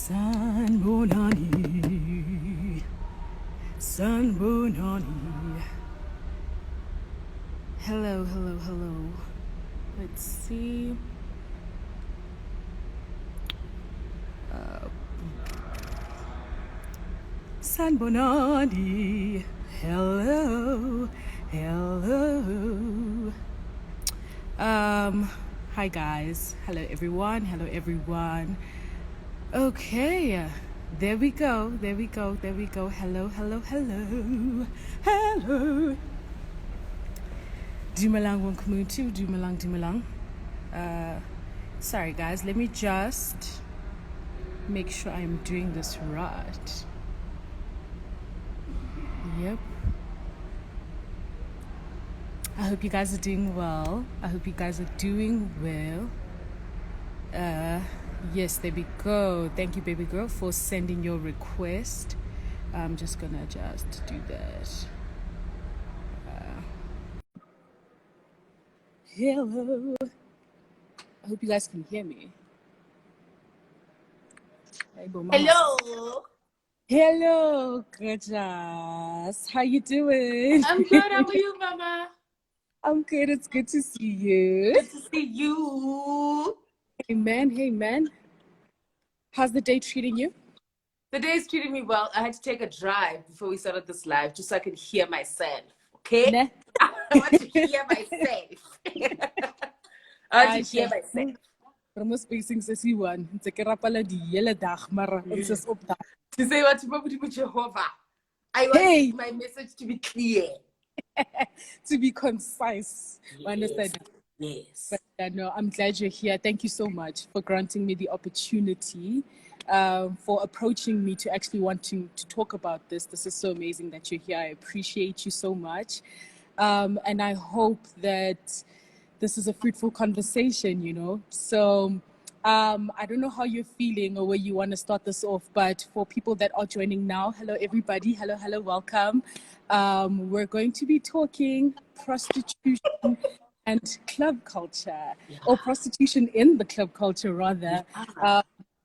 Sanbonani, Sanbonani. Hello, hello, hello. Let's see. Sanbonani. Hello, hello. Hi guys. Hello everyone. Hello everyone. Okay. There we go. There we go. There we go. Hello, hello, hello. Hello. Dumalang Wonkamutu. Dumalang, Dumalang. Sorry guys, let me just make sure I'm doing this right. Yep. I hope you guys are doing well. I hope you guys are doing well. Yes, there we go. Thank you, baby girl, for sending your request. I'm just gonna just do that. Hello. I hope you guys can hear me. Hello. Hello, gorgeous. How you doing? I'm good. How are you, Mama? I'm good. It's good to see you. Good to see you. Hey, man. Hey, man. How's the day treating you? The day is treating me well. I had to take a drive before we started this live just so I can hear myself. Okay? Nah. I want to hear myself. I want to hear myself. Ramos spacing sesi one. It's a kerapala di yele dag, maar ons is op dag. To say what to Jehovah. I want my message to be clear. To be concise. Yes. Understand? Yes. But no, I'm glad you're here. Thank you so much for granting me the opportunity, for approaching me to actually wanting to talk about this. This is so amazing that you're here. I appreciate you so much. And I hope that this is a fruitful conversation, you know. So I don't know how you're feeling or where you want to start this off, but for people that are joining now, hello everybody, hello, hello, welcome. We're going to be talking prostitution and club culture, or prostitution in the club culture rather,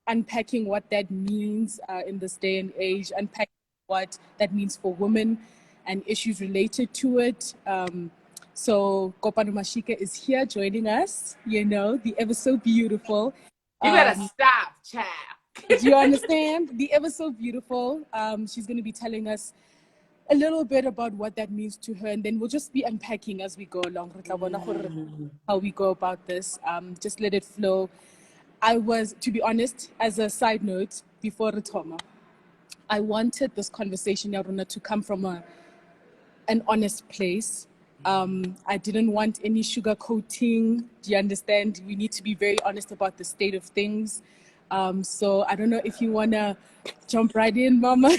unpacking what that means in this day and age, unpacking what that means for women and issues related to it. So Kopano Mashike is here joining us, you know, the ever so beautiful. You better stop, child. Do you understand? The ever so beautiful. She's going to be telling us a little bit about what that means to her, and then we'll just be unpacking as we go along. How we go about this. Just let it flow. I was, to be honest, as a side note, before Ritoma, I wanted this conversation, Yaruna, to come from an honest place. I didn't want any sugarcoating. Do you understand? We need to be very honest about the state of things. So I don't know if you want to jump right in, Mama.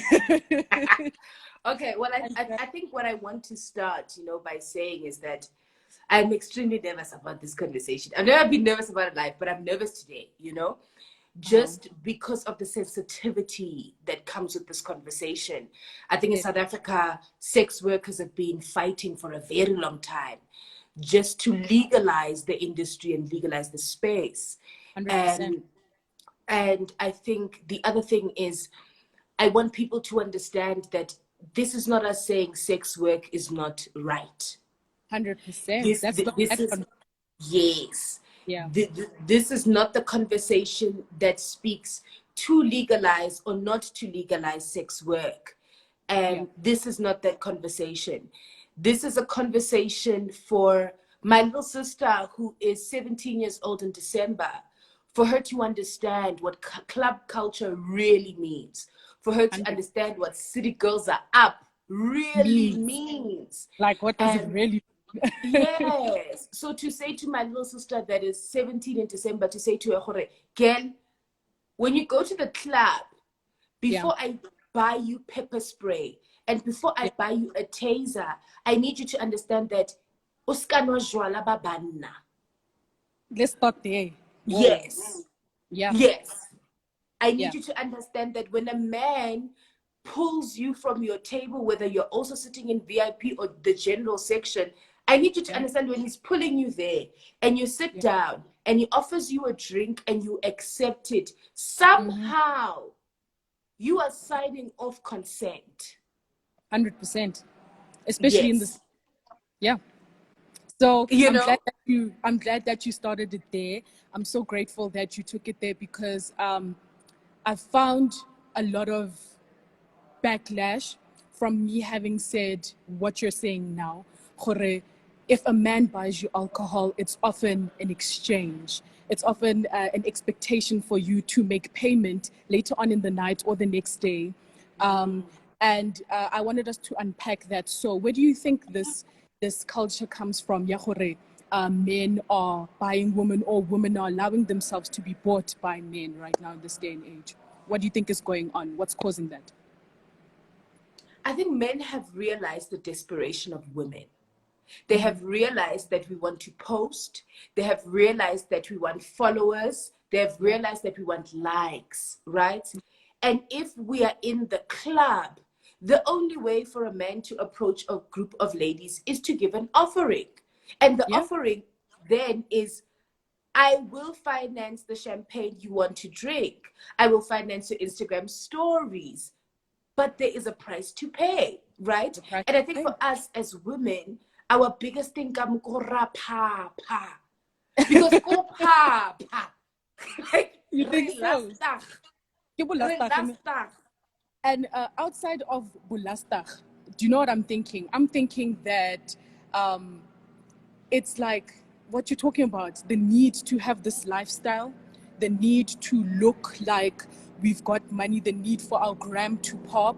Okay, well, I think what I want to start, you know, by saying is that I'm extremely nervous about this conversation. I've never been nervous about it live, but I'm nervous today, you know, just because of the sensitivity that comes with this conversation. I think in South Africa, sex workers have been fighting for a very long time just to legalize the industry and legalize the space. 100%. And I think the other thing is, I want people to understand that this is not us saying sex work is not right. 100%. Yes. Yeah. This is not the conversation that speaks to legalize or not to legalize sex work. And this is not that conversation. This is a conversation for my little sister who is 17 years old in December, for her to understand what club culture really means, for her to understand what City Girls Are Up really means. Like, what does it really Yes. So to say to my little sister that is 17 in December, to say to her, girl, when you go to the club, before I buy you pepper spray and before I buy you a taser, I need you to understand that let's start there. Yes. Yeah. Yes. I need you to understand that when a man pulls you from your table, whether you're also sitting in VIP or the general section, I need you to understand when he's pulling you there and you sit down and he offers you a drink and you accept it, somehow you are signing off consent. 100%. Especially in this. Yeah. So I'm glad that you started it there. I'm so grateful that you took it there because I found a lot of backlash from me having said what you're saying now. If a man buys you alcohol, it's often an exchange. It's often an expectation for you to make payment later on in the night or the next day. And I wanted us to unpack that. So where do you think this culture comes from? Men are buying women or women are allowing themselves to be bought by men right now in this day and age. What do you think is going on? What's causing that? I think men have realized the desperation of women. They have realized that we want to post. They have realized that we want followers. They have realized that we want likes, right? And if we are in the club, the only way for a man to approach a group of ladies is to give an offering. And the offering then is, I will finance the champagne you want to drink. I will finance your Instagram stories. But there is a price to pay, right? And I think for us as women, our biggest thing comes pa. Because pa. Like, you think so? And outside of Bulastag, do you know what I'm thinking? I'm thinking that it's like what you're talking about, the need to have this lifestyle, the need to look like we've got money, the need for our gram to pop.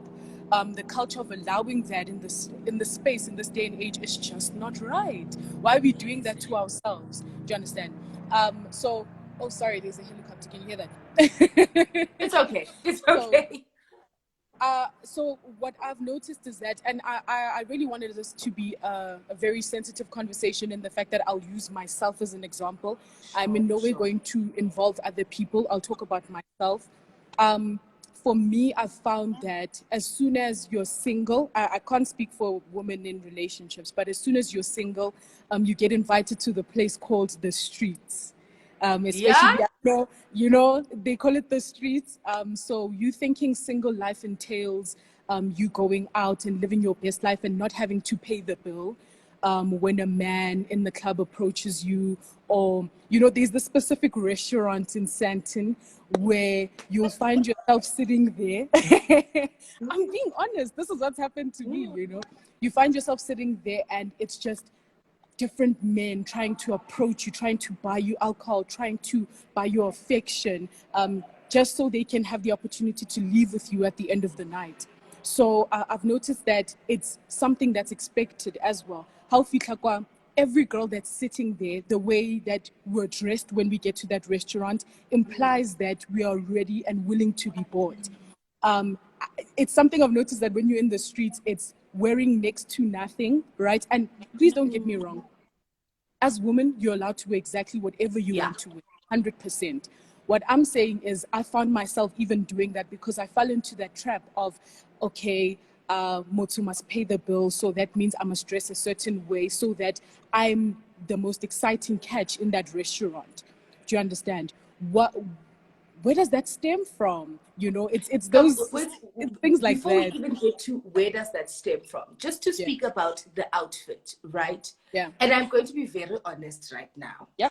The culture of allowing that in the space, in this day and age is just not right. Why are we doing that to ourselves? Do you understand? Oh, sorry, there's a helicopter. Can you hear that? It's okay. It's okay. So what I've noticed is that, and I really wanted this to be a very sensitive conversation in the fact that I'll use myself as an example. I'm in no way going to involve other people. I'll talk about myself. For me, I've found that as soon as you're single, I can't speak for women in relationships, but as soon as you're single, you get invited to the place called the streets. Especially, they call it the streets. So you thinking single life entails you going out and living your best life and not having to pay the bill. When a man in the club approaches you, or, there's the specific restaurant in Sandton where you'll find yourself sitting there. I'm being honest. This is what's happened to me, You find yourself sitting there and it's just different men trying to approach you, trying to buy you alcohol, trying to buy your affection, just so they can have the opportunity to leave with you at the end of the night. So I've noticed that it's something that's expected as well. How fitlakwa, every girl that's sitting there, the way that we're dressed when we get to that restaurant implies that we are ready and willing to be bought. It's something I've noticed that when you're in the streets, it's wearing next to nothing, right? And please don't get me wrong. As women, you're allowed to wear exactly whatever you want to wear, 100%. What I'm saying is I found myself even doing that because I fell into that trap of, okay, Motsu must pay the bill, so that means I must dress a certain way so that I'm the most exciting catch in that restaurant. Do you understand? Where does that stem from? It's those it's things like before that. Before we even get to where does that stem from, just to speak about the outfit, right? Yeah. And I'm going to be very honest right now. Yeah.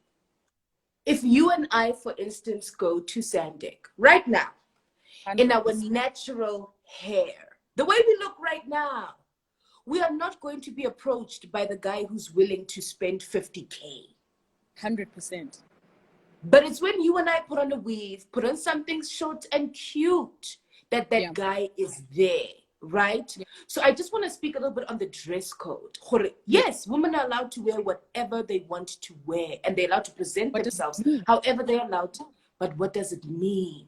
If you and I, for instance, go to Sandek right now, 100%. In our natural hair, the way we look right now, we are not going to be approached by the guy who's willing to spend 50K. 100%. But it's when you and I put on a weave, put on something short and cute, that guy is there, right? Yeah. So I just want to speak a little bit on the dress code. Yes, women are allowed to wear whatever they want to wear, and they're allowed to present themselves however they're allowed to. But what does it mean?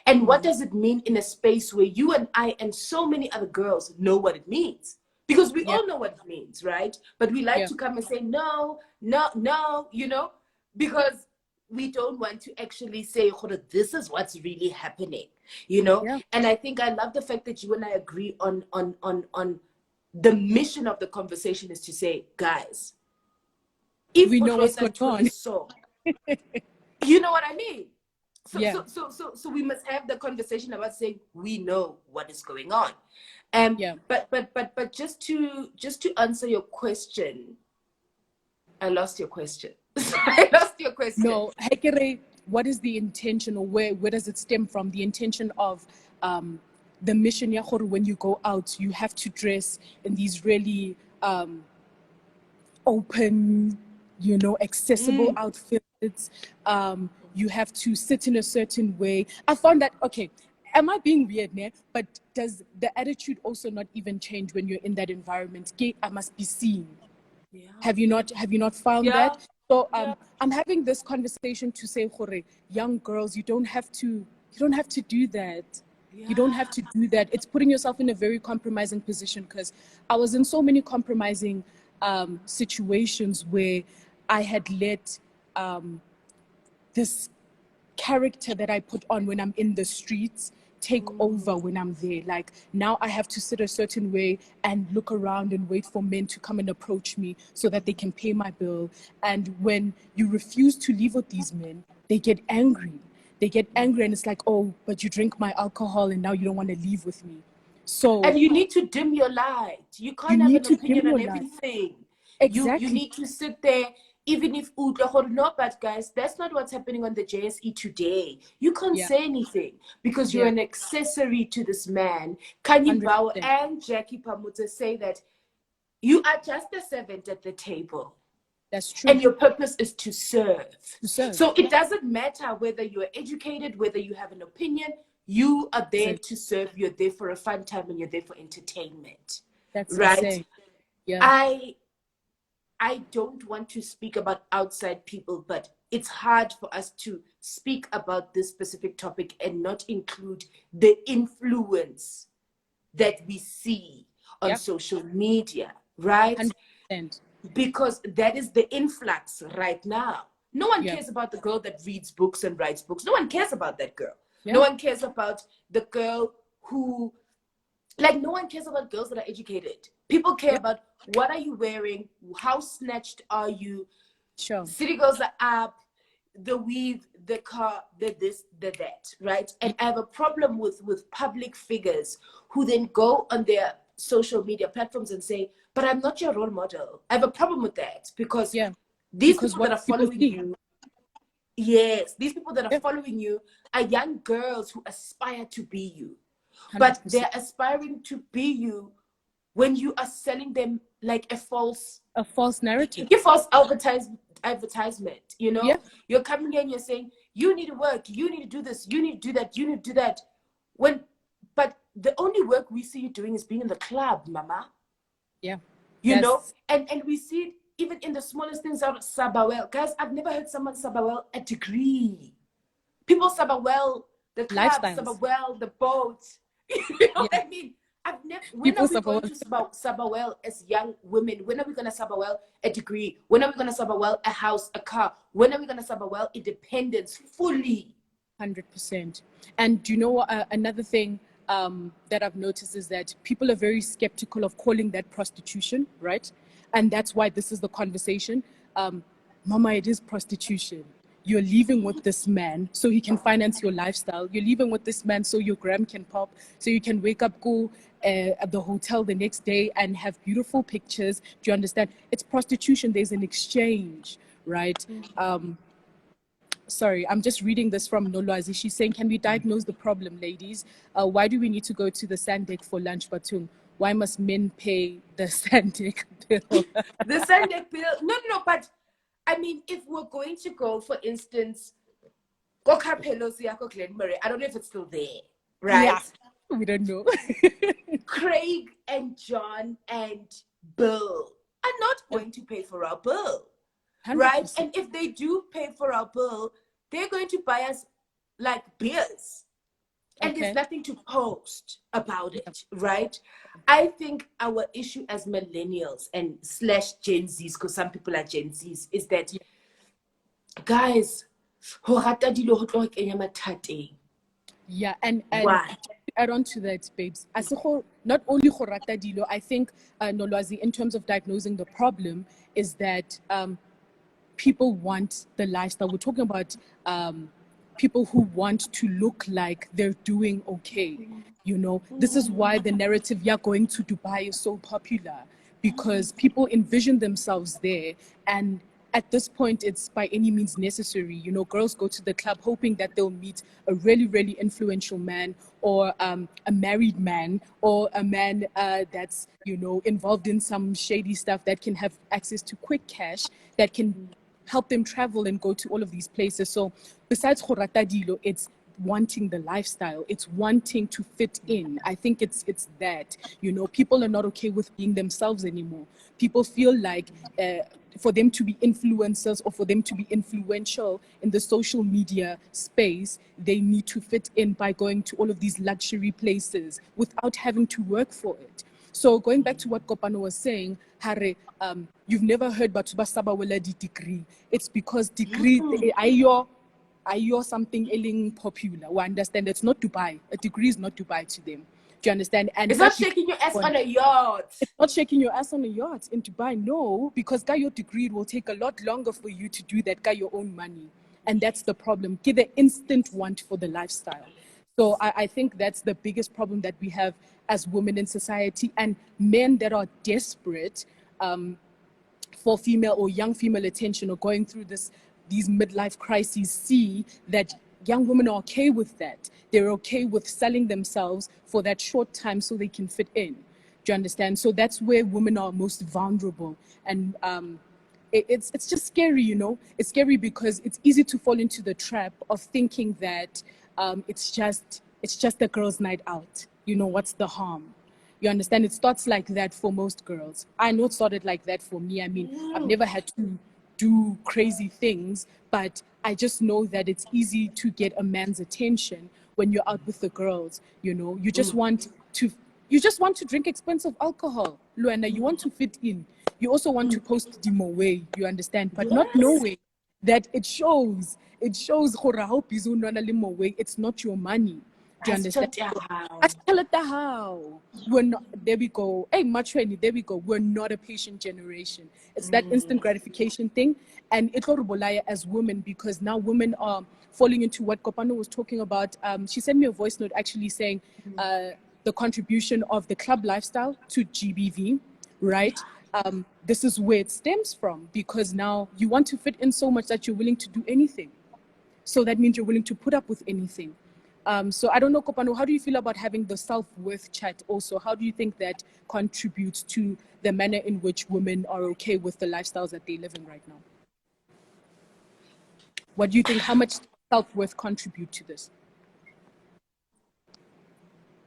And what does it mean in a space where you and I and so many other girls know what it means? Because we all know what it means, right? But we like to come and say, no, because we don't want to actually say, this is what's really happening, Yeah. And I think I love the fact that you and I agree on the mission of the conversation is to say, guys, if we know what's going on. So, you know what I mean? So, Yeah. so we must have the conversation about saying we know what is going on. Yeah. But just to answer your question, I lost your question. I lost your question. No, Hekere, what is the intention, or where does it stem from? The intention of the mission, when you go out, you have to dress in these really open, accessible outfits. You have to sit in a certain way. I found that, okay, am I being weird, ne? But does the attitude also not even change when you're in that environment? I must be seen. Yeah. Have you not found that? So I'm having this conversation to say, young girls, you don't have to do that. Yeah. You don't have to do that. It's putting yourself in a very compromising position, because I was in so many compromising situations where I had let this character that I put on when I'm in the streets take over when I'm there. Like, now I have to sit a certain way and look around and wait for men to come and approach me so that they can pay my bill. And when you refuse to leave with these men, they get angry. They get angry, and it's like, oh, but you drink my alcohol and now you don't want to leave with me. So, and you need to dim your light. You can't have an opinion on everything. Exactly. You need to sit there, even if no, but guys, that's not what's happening on the JSE today. You can't say anything because you're an accessory to this man. Kanye Bauer and Jackie Pamutse say that you are just a servant at the table. That's true. And your purpose is to serve. So it doesn't matter whether you are educated, whether you have an opinion. You are there to serve. You're there for a fun time, and you're there for entertainment. That's right. Insane. Yeah. I don't want to speak about outside people, but it's hard for us to speak about this specific topic and not include the influence that we see on social media, right? 100%. Because that is the influx right now. No one cares about the girl that reads books and writes books. No one cares about that girl. No one cares about the girl who, no one cares about girls that are educated. People care about what are you wearing, how snatched are you. Sure. City girls are up, the weave, the car, the this, the that, right? And I have a problem with public figures who then go on their social media platforms and say, but I'm not your role model. I have a problem with that because these people that are following you, these people that are following you are young girls who aspire to be you. 100%. But they're aspiring to be you when you are selling them like a false narrative, a false advertisement. You're coming in, you're saying you need to work, you need to do this, you need to do that, you need to do that. But the only work we see you doing is being in the club, mama. Yeah, you know, and we see it even in the smallest things out of Sabawell. Guys, I've never heard someone Sabawell a degree. People Sabawell the club, Sabawell the boat. You know what I mean? When are we going to Sabawell as young women? When are we going to Sabawell a degree? When are we going to Sabawell a house, a car? When are we going to Sabawell independence fully? 100%. And do you know what, another thing that I've noticed is that people are very skeptical of calling that prostitution, right? And that's why this is the conversation. Mama, it is prostitution. You're leaving with this man so he can finance your lifestyle. You're leaving with this man so your gram can pop, so you can wake up, go at the hotel the next day and have beautiful pictures. Do you understand? It's prostitution. There's an exchange, right? Sorry, I'm just reading this from Nolwazi. She's saying, can we diagnose the problem, ladies? Why do we need to go to the Sandek for lunch, Batum? Why must men pay the Sandek bill? The Sandek bill? No, but I mean, if we're going to go, for instance, I don't know if it's still there, right? Yeah, we don't know. Craig and John and Bill are not going to pay for our bill, 100%. Right? And if they do pay for our bill, they're going to buy us like beers. And there's nothing to post about it, right? I think our issue as millennials and / Gen Zs, because some people are Gen Zs, is that, guys, yeah, and to add on to that, babes, not only dilo, I think, Nolwazi, in terms of diagnosing the problem, is that people want the lifestyle. We're talking about people who want to look like they're doing okay. You know, this is why the narrative, yeah, going to Dubai is so popular, because people envision themselves there. And at this point, it's by any means necessary. You know, girls go to the club hoping that they'll meet a really, really influential man, or a married man, or a man that's, you know, involved in some shady stuff, that can have access to quick cash, that can help them travel and go to all of these places. So besides Khorata Dilo, it's wanting the lifestyle, it's wanting to fit in. I think it's that, you know, people are not okay with being themselves anymore. People feel like for them to be influencers, or for them to be influential in the social media space, they need to fit in by going to all of these luxury places without having to work for it. So going back to what Kopano was saying, Hare, you've never heard about Subasabawela degree. It's because degree, are something ailing popular. We understand it's not Dubai. A degree is not Dubai to them. Do you understand? And it's not shaking your ass on a yacht. It's not shaking your ass on a yacht in Dubai, no, because got your degree, it will take a lot longer for you to do that, got your own money. And that's the problem. Get the instant want for the lifestyle. So I think that's the biggest problem that we have as women in society, and men that are desperate for female or young female attention, or going through these midlife crises, see that young women are okay with that. They're okay with selling themselves for that short time so they can fit in. Do you understand? So that's where women are most vulnerable. And it's just scary, you know? It's scary because it's easy to fall into the trap of thinking that it's just a girl's night out. You know, what's the harm? You understand? It starts like that for most girls. I know it started like that for me. I mean, I've never had to do crazy things, but I just know that it's easy to get a man's attention when you're out with the girls. You know, you just want to drink expensive alcohol, Luana. You want to fit in. You also want to post demo way, you understand, but not knowing that it shows it's not your money. Do you understand? How? We're not, there we go. Hey, Machweni, there we go. We're not a patient generation. It's that instant gratification thing. And it's horrible as women, because now women are falling into what Kopano was talking about. She sent me a voice note actually saying the contribution of the club lifestyle to GBV, right? This is where it stems from, because now you want to fit in so much that you're willing to do anything. So that means you're willing to put up with anything. So I don't know, Kopano, how do you feel about having the self-worth chat also? How do you think that contributes to the manner in which women are okay with the lifestyles that they live in right now? What do you think? How much self-worth contribute to this?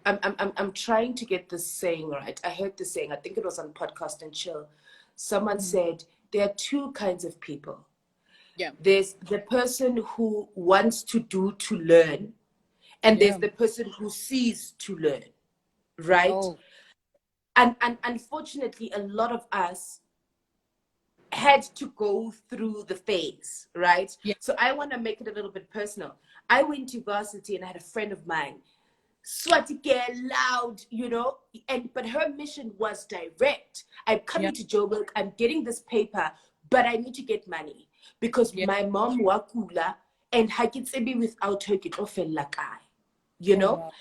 I'm trying to get this saying right. I heard this saying, I think it was on Podcast and Chill. Someone said there are two kinds of people. Yeah. There's the person who wants to do to learn, and there's the person who sees to learn, right? Oh. And unfortunately, a lot of us had to go through the phase, right? Yeah. So I want to make it a little bit personal. I went to varsity and I had a friend of mine, swati girl, loud, you know, but her mission was direct. I'm coming to Joburg, I'm getting this paper, but I need to get money because my mom wakula and hakitsebi without her get off you know?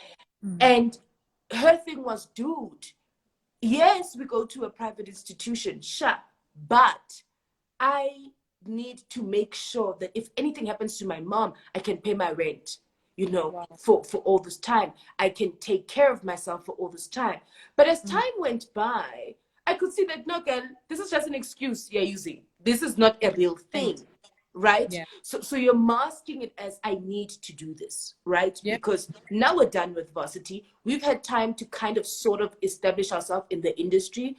And her thing was, dude, yes, we go to a private institution, sure, but I need to make sure that if anything happens to my mom, I can pay my rent, you know, for all this time. I can take care of myself for all this time. But as time went by, I could see that, no, girl, this is just an excuse you're using. This is not a real thing, right? Yeah. So you're masking it as, I need to do this, right? Yep. Because now we're done with varsity. We've had time to kind of sort of establish ourselves in the industry.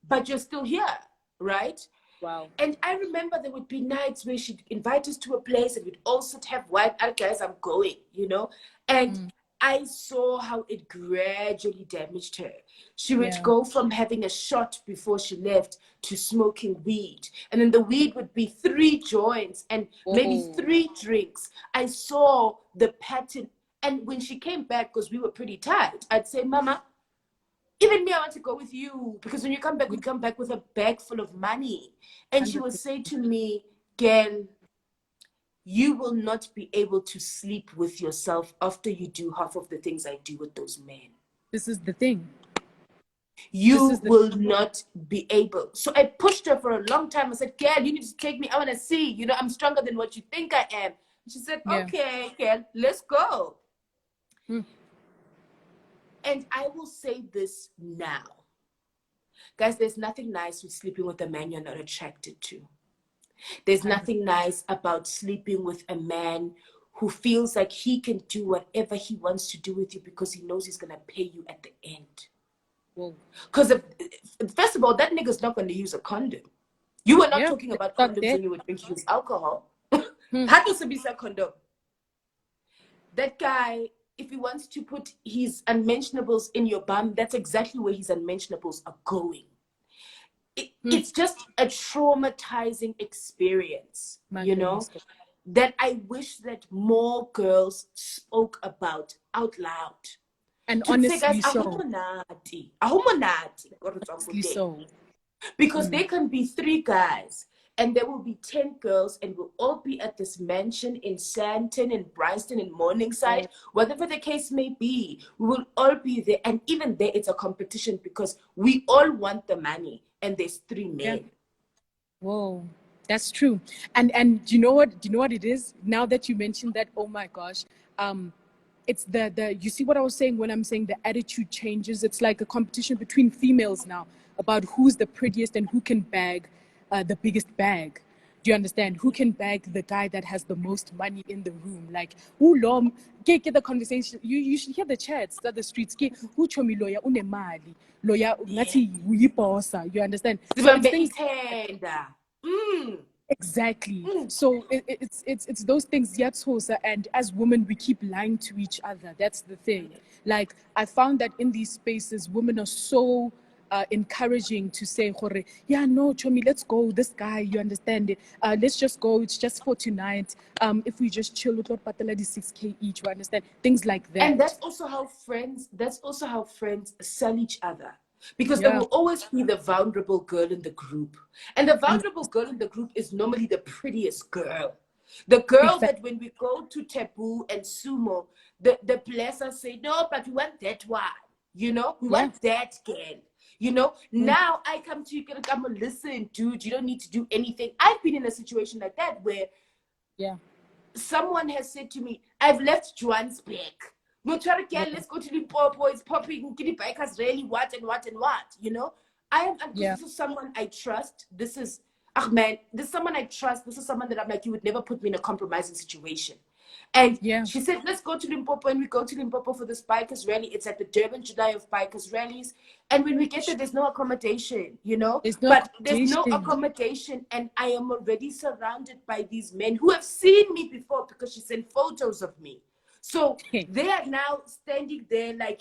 But you're still here, right? Wow. And I remember there would be nights where she'd invite us to a place and we'd all sit, have wine. Guys, I'm going, you know? And I saw how it gradually damaged her. She would go from having a shot before she left to smoking weed. And then the weed would be 3 joints and maybe 3 drinks. I saw the pattern. And when she came back, because we were pretty tired, I'd say, Mama, even me, I want to go with you. Because when you come back, we come back with a bag full of money. And she would say to me, girl, you will not be able to sleep with yourself after you do half of the things I do with those men. This is the thing. You will not be able. So I pushed her for a long time. I said, girl, you need to take me. I want to see. You know, I'm stronger than what you think I am. And she said, okay, girl, let's go. And I will say this now. Guys, there's nothing nice with sleeping with a man you're not attracted to. There's nothing nice about sleeping with a man who feels like he can do whatever he wants to do with you because he knows he's going to pay you at the end. Because first of all, that nigga's not going to use a condom. You were not talking about condoms when you were drinking his alcohol. How does it be a condom? That guy, if he wants to put his unmentionables in your bum, that's exactly where his unmentionables are going. It's just a traumatizing experience, you know, that I wish that more girls spoke about out loud. And honestly, because there can be 3 guys and there will be 10 girls and we'll all be at this mansion in Sandton, in Bryanston, in Morningside, whatever the case may be. We will all be there. And even there, it's a competition because we all want the money and there's 3 men. Whoa, that's true. And do you know what? Do you know what it is? Now that you mentioned that, oh my gosh, it's the you see what I was saying when I'm saying the attitude changes. It's like a competition between females now about who's the prettiest and who can bag the biggest bag. Do you understand? Who can bag the guy that has the most money in the room? Like, who lom get the conversation. You should hear the chats that the streets get. Who chomi lawyer unemali lawyer ngati uyiposa. You understand? So exactly. So it's those things, Yatsosa, and as women we keep lying to each other. That's the thing. Like, I found that in these spaces women are so encouraging to say, yeah, no, Chomi, let's go. This guy, you understand it. Let's just go. It's just for tonight. If we just chill with Lord Patala, 6K each, you understand? Things like that. And that's also how friends sell each other. Because there will always be the vulnerable girl in the group. And the vulnerable girl in the group is normally the prettiest girl. The girl that when we go to Taboo and Sumo, the blessers say, no, but we want that one. You know, we want that girl. You know, now I come to you, come and listen, dude, you don't need to do anything. I've been in a situation like that where someone has said to me, I've left Johannesburg. No, try to get, let's go to Limpopo, it's popping, kitty bikers really what and what and what, you know? This is someone I trust. This is someone I trust. This is someone that I'm like, you would never put me in a compromising situation. And she said, let's go to Limpopo. And we go to Limpopo for this bikers rally. It's at the Durban July of bikers rallies. And when we get there, there's no accommodation, you know? There's no accommodation. And I am already surrounded by these men who have seen me before because she sent photos of me. So they are now standing there like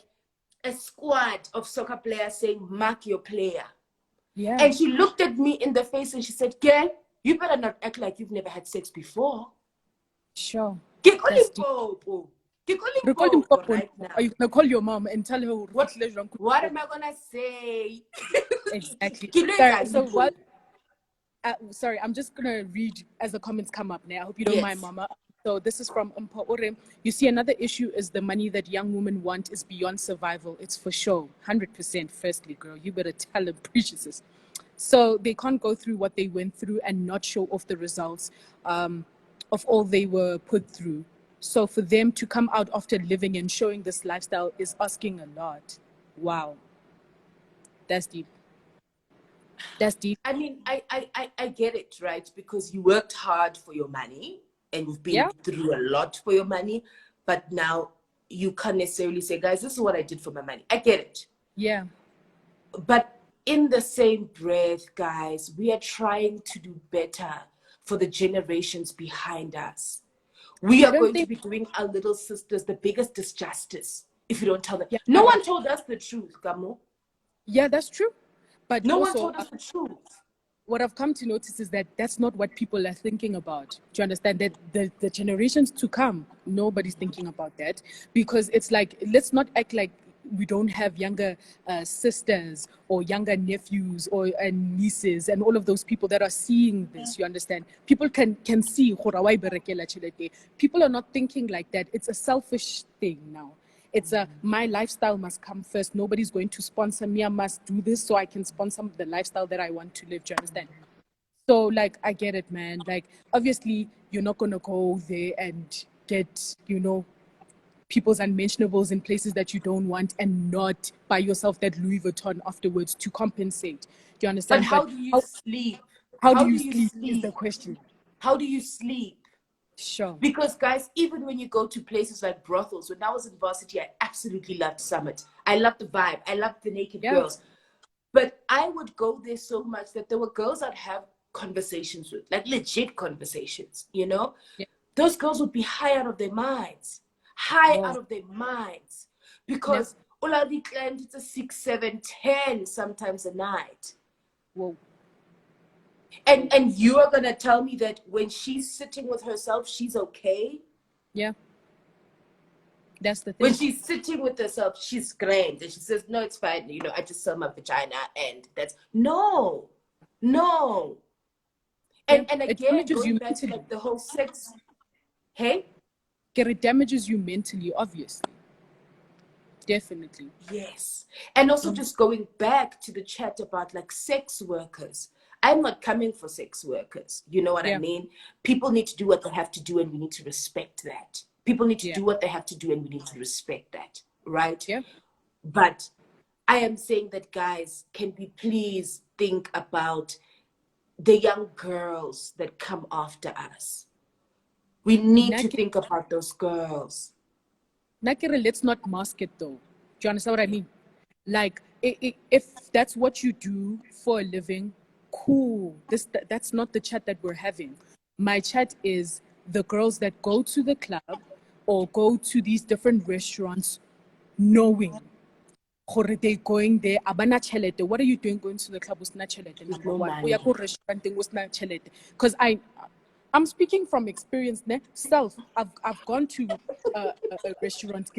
a squad of soccer players saying, mark your player. Yeah. And she looked at me in the face and she said, girl, you better not act like you've never had sex before. Sure. Right now. Are you going to call your mom and tell her what am I going to say? Exactly. Sorry, I'm just going to read as the comments come up now. I hope you don't mind, Mama. So this is from Mpa Ore. You see, another issue is the money that young women want is beyond survival. It's for show. 100%. Firstly, girl, you better tell them, preaches this. So they can't go through what they went through and not show off the results of all they were put through. So for them to come out after living and showing this lifestyle is asking a lot. Wow. That's deep. That's deep. I mean, I get it, right? Because you worked hard for your money and you've been through a lot for your money. But now you can't necessarily say, guys, this is what I did for my money. I get it. Yeah. But in the same breath, guys, we are trying to do better for the generations behind us. We are going to be doing our little sisters the biggest disjustice if you don't tell them. Yeah. No one told us the truth, Gamo. Yeah, that's true. But no one told us the truth. What I've come to notice is that that's not what people are thinking about. Do you understand? That the generations to come, nobody's thinking about that. Because it's like, let's not act like we don't have younger sisters or younger nephews or nieces and all of those people that are seeing this. You understand? People can see. People are not thinking like that. It's a selfish thing now. It's my lifestyle must come first. Nobody's going to sponsor me. I must do this so I can sponsor the lifestyle that I want to live. Do you understand? So, like, I get it, man. Like, obviously, you're not going to go there and get, people's unmentionables in places that you don't want and not buy yourself that Louis Vuitton afterwards to compensate. Do you understand? But how do you sleep? How do you sleep is the question. How do you sleep? Sure. Because, guys, even when you go to places like brothels, when I was in varsity, I absolutely loved Summit. I loved the vibe. I loved the naked girls. But I would go there so much that there were girls I'd have conversations with, like legit conversations, Those girls would be high out of their minds. Out of their minds. Because all of the clients, it's a 6, 7, 10 sometimes a night. Whoa. And you are going to tell me that when she's sitting with herself, she's okay? Yeah. That's the thing. When she's sitting with herself, she's grand. And she says, no, it's fine. I just saw my vagina and that's... No. And again, going back to like the whole sex... Hey? It damages you mentally, obviously. Definitely. Yes. And also just going back to the chat about like sex workers. I'm not coming for sex workers. You know what I mean? People need to do what they have to do and we need to respect that. People need to do what they have to do and we need to respect that. Right? Yeah. But I am saying that, guys, can we please think about the young girls that come after us? We need to think about those girls. Nakira, let's not mask it though. Do you understand what I mean? Like, if that's what you do for a living, cool. That's not the chat that we're having. My chat is the girls that go to the club or go to these different restaurants knowing they're going there. What are you doing going to the club with not chelete? Number one. Because I'm speaking from experience. Self, I've gone to a restaurant.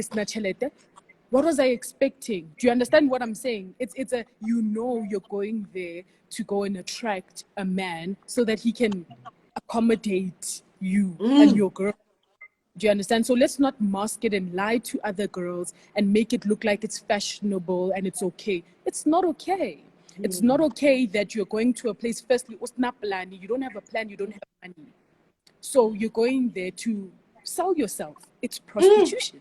What was I expecting? Do you understand what I'm saying? It's you're going there to go and attract a man so that he can accommodate you and your girl. Do you understand? So let's not mask it and lie to other girls and make it look like it's fashionable and it's okay. It's not okay. It's not okay that you're going to a place. Firstly, you don't have a plan. You don't have money. So you're going there to sell yourself. It's prostitution.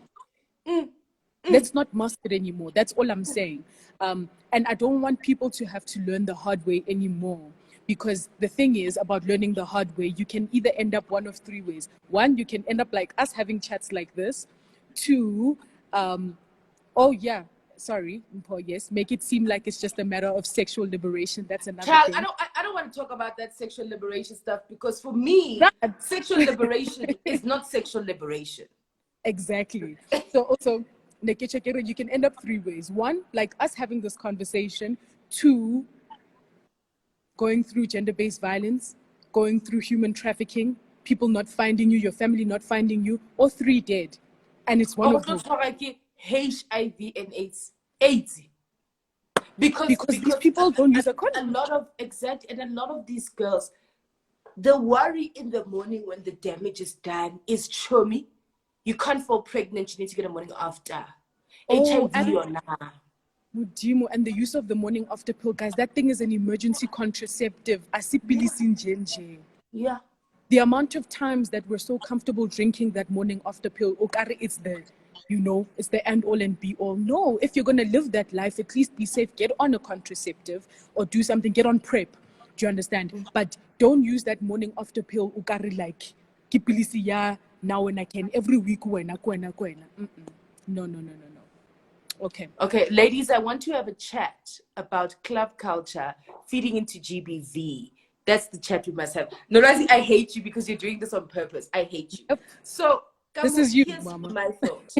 Let's not mask it anymore. That's all I'm saying. And I don't want people to have to learn the hard way anymore. Because the thing is about learning the hard way, you can either end up one of three ways. One, you can end up like us having chats like this. Two, make it seem like it's just a matter of sexual liberation. That's another thing. I don't want to talk about that sexual liberation stuff because for me, sexual liberation is not sexual liberation. Exactly. So also, you can end up three ways. One, like us having this conversation. Two, going through gender-based violence, going through human trafficking, people not finding you, your family not finding you, or three, dead. And it's one of those. HIV and AIDS. Because these people don't use a condom. A lot of these girls, the worry in the morning when the damage is done is chummy. You can't fall pregnant, you need to get a morning after. HIV or nah. And the use of the morning after pill, guys, that thing is an emergency contraceptive. Yeah. The amount of times that we're so comfortable drinking that morning after pill, it's the end all and be all. No, if you're going to live that life, at least be safe. Get on a contraceptive or do something. Get on PrEP. Do you understand? But don't use that morning after pill, like, now when I can, every week, No. Okay, ladies, I want to have a chat about club culture feeding into GBV. That's the chat we must have. Norazi, I hate you because you're doing this on purpose. I hate you. So, this is you, here's Mama. my thought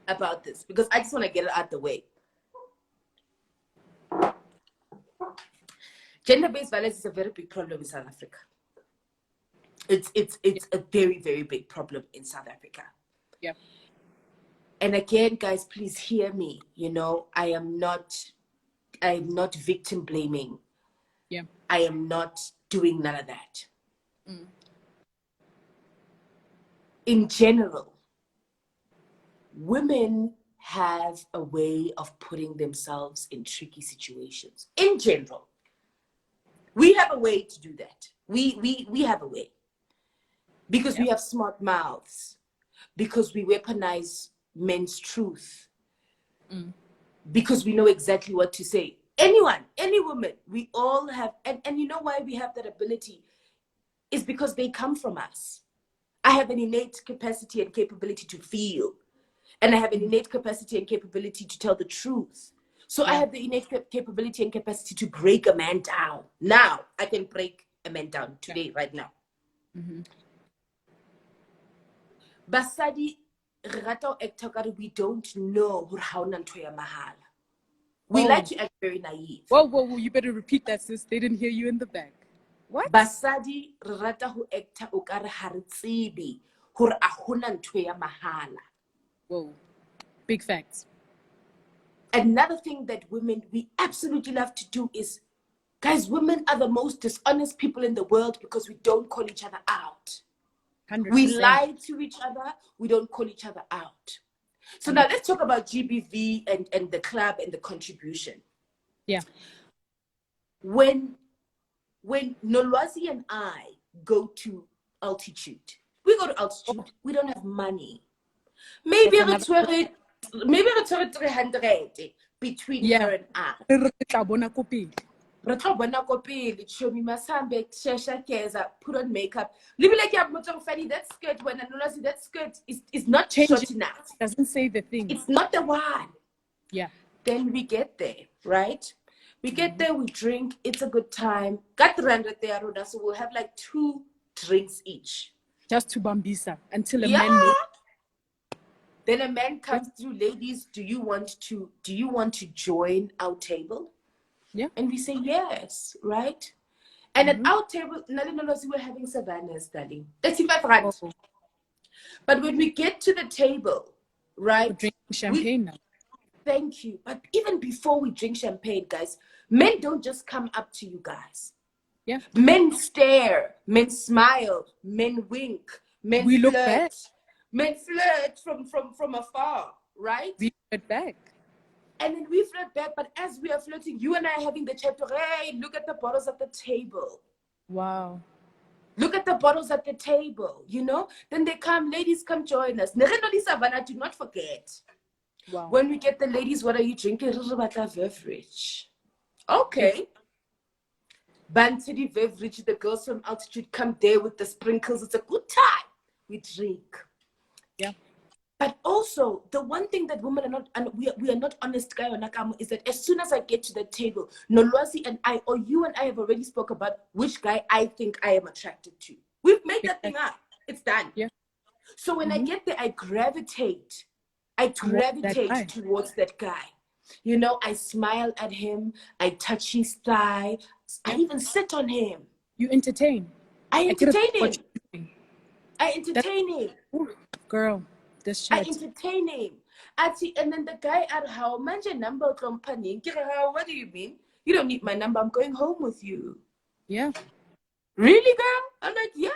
about this because I just want to get it out the way. Gender-based violence is a very big problem in South Africa. It's a very, very big problem in South Africa. Yeah. And again, guys, please hear me. You know, I'm not victim blaming. Yeah. I am not doing none of that. In general, women have a way of putting themselves in tricky situations. In general, we have a way to do that. We have a way. Because we have smart mouths. Because we weaponize men's truth. Because we know exactly what to say. Anyone, any woman, we all have, and you know why we have that ability? Is because they come from us. I have an innate capacity and capability to feel. And I have an innate capacity and capability to tell the truth. So I have the innate capability and capacity to break a man down. Now, I can break a man down today, right now. Basadi, we don't know how nantoya mahala. We like to act very naive. Whoa, you better repeat that, sis. They didn't hear you in the back. What? Basadi rata ho ekta o kare ha re tsebe hore a hona ntho ya mahala. Whoa, big facts. Another thing that women, we absolutely love to do is, guys, women are the most dishonest people in the world because we don't call each other out. 100%. We lie to each other. We don't call each other out. So now let's talk about GBV and the club and the contribution. Yeah. When Nolwazi and I go to altitude, we we don't have money. Maybe it's 300 between her and I. Show me my put on makeup. That skirt, when Nolwazi, that skirt is not short enough. Doesn't say the thing. It's not the one. Yeah. Then we get there, right? We get there, we drink, it's a good time. Got 300 there, so we'll have like 2 drinks each. Just to Bambisa until a man knows. Then a man comes through, ladies, do you want to join our table? Yeah. And we say yes, right? And at our table, we're having Savannah's, darling. 35 rand. But when we get to the table, right? We're drinking champagne now. Thank you. But even before we drink champagne, guys, men don't just come up to you guys. Yeah. Men stare, men smile, men wink, men we flirt. Look back. Men flirt from afar, right? We flirt back. And then we flirt back, but as we are flirting, you and I are having the chat, hey, look at the bottles at the table. Wow. Look at the bottles at the table, you know? Then they come, ladies, come join us. Savannah, do not forget. Wow. When we get the ladies, what are you drinking? Beverage. Okay. Bantity beverage, the girls from altitude come there with the sprinkles. It's a good time. We drink. Yeah. But also, the one thing that women are not, and we are not honest, guy or Nakamo, is that as soon as I get to the table, Nolwazi and I, or you and I have already spoke about which guy I think I am attracted to. We've made that thing up. It's done. Yeah. So when I get there, I gravitate towards that guy. You know, I smile at him. I touch his thigh. I even sit on him. You entertain. I entertain him. I entertain him. Girl, this chat. I entertain him. And then the guy at how manje number company. What do you mean? You don't need my number. I'm going home with you. Yeah. Really, girl? I'm like, yeah.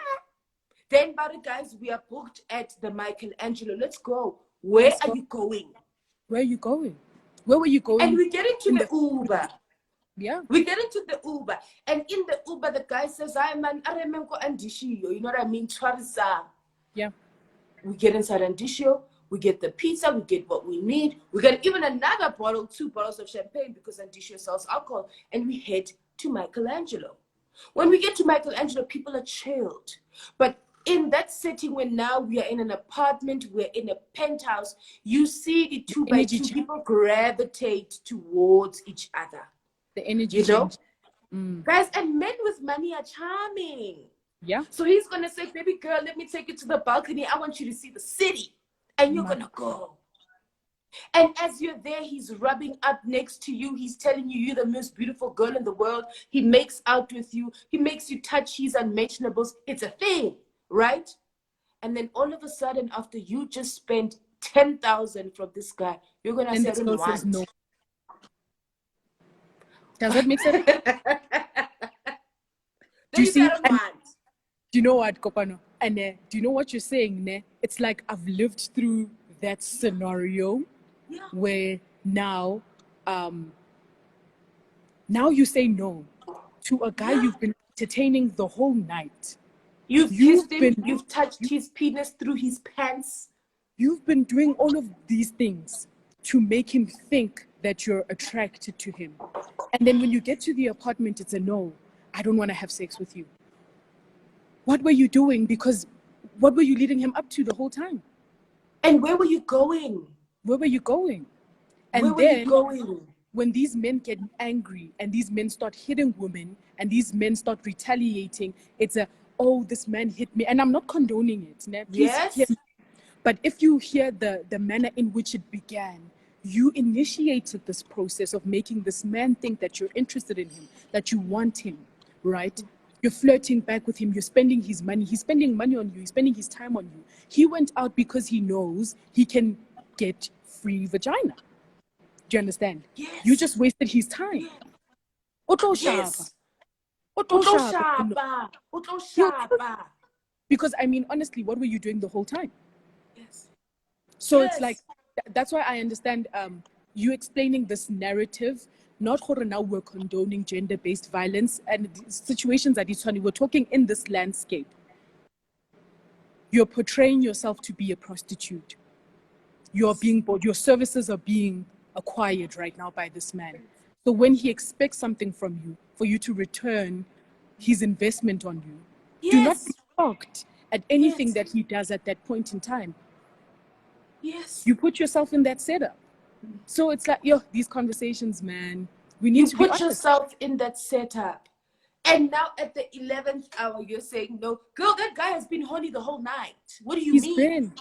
Then, by the guys, we are booked at the Michelangelo. Let's go. Where are you going? Where are you going? Where were you going? And we get into the Uber. Yeah. We get into the Uber. And in the Uber, the guy says, I remember Andishio. You know what I mean? Yeah. We get inside Andishio. We get the pizza. We get what we need. We get even another bottle, 2 bottles of champagne because Andishio sells alcohol. And we head to Michelangelo. When we get to Michelangelo, people are chilled. But in that setting, when now we are in an apartment, we're in a penthouse, you see the 2 by 2 people gravitate towards each other. The energy, you know? Guys, and men with money are charming. Yeah. So he's going to say, baby girl, let me take you to the balcony. I want you to see the city. And you're going to go. And as you're there, he's rubbing up next to you. He's telling you, you're the most beautiful girl in the world. He makes out with you. He makes you touch his unmentionables. It's a thing. Right? And then all of a sudden, after you just spent 10,000 from this guy, you're going to say, I don't want. Says no. Does that make sense? Do you see? I don't want. Do you know what, Kopano? And do you know what you're saying? Ne? It's like I've lived through that scenario where now you say no to a guy you've been entertaining the whole night. You've kissed him, you've touched his penis through his pants. You've been doing all of these things to make him think that you're attracted to him. And then when you get to the apartment, it's a no. I don't want to have sex with you. What were you doing? Because what were you leading him up to the whole time? And where were you going? Where were you going? And where were then you going? When these men get angry and these men start hitting women and these men start retaliating, it's oh, this man hit me. And I'm not condoning it. Né? Please hear me. But if you hear the manner in which it began, you initiated this process of making this man think that you're interested in him, that you want him, right? You're flirting back with him. You're spending his money. He's spending money on you. He's spending his time on you. He went out because he knows he can get free vagina. Do you understand? Yes. You just wasted his time. Yes. Because, I mean, honestly, what were you doing the whole time? Yes. So it's like, that's why I understand you explaining this narrative. Not for now we're condoning gender-based violence and situations that we're talking in this landscape. You're portraying yourself to be a prostitute. You're being bought. Your services are being acquired right now by this man. So when he expects something from you, for you to return his investment on you, do not be shocked at anything that he does at that point in time. Yes. You put yourself in that setup. So it's like, these conversations, man, we need to be honest. You put yourself in that setup. And now at the 11th hour, you're saying, no, girl, that guy has been horny the whole night. What do you mean?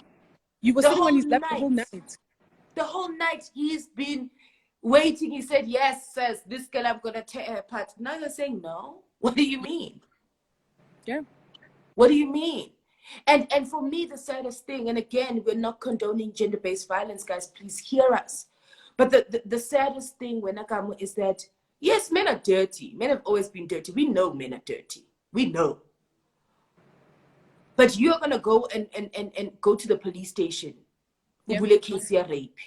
You were sitting on his lap the whole night. The whole night he's been waiting. He said, yes, says this girl, I'm going to tear her apart. Now you're saying no? What do you mean? Yeah. What do you mean? And for me, the saddest thing, and again, we're not condoning gender-based violence, guys, please hear us. But the saddest thing, Wenakamo, is that, yes, men are dirty. Men have always been dirty. We know men are dirty. We know. But you're going to go and go to the police station. Ubule case ya rape.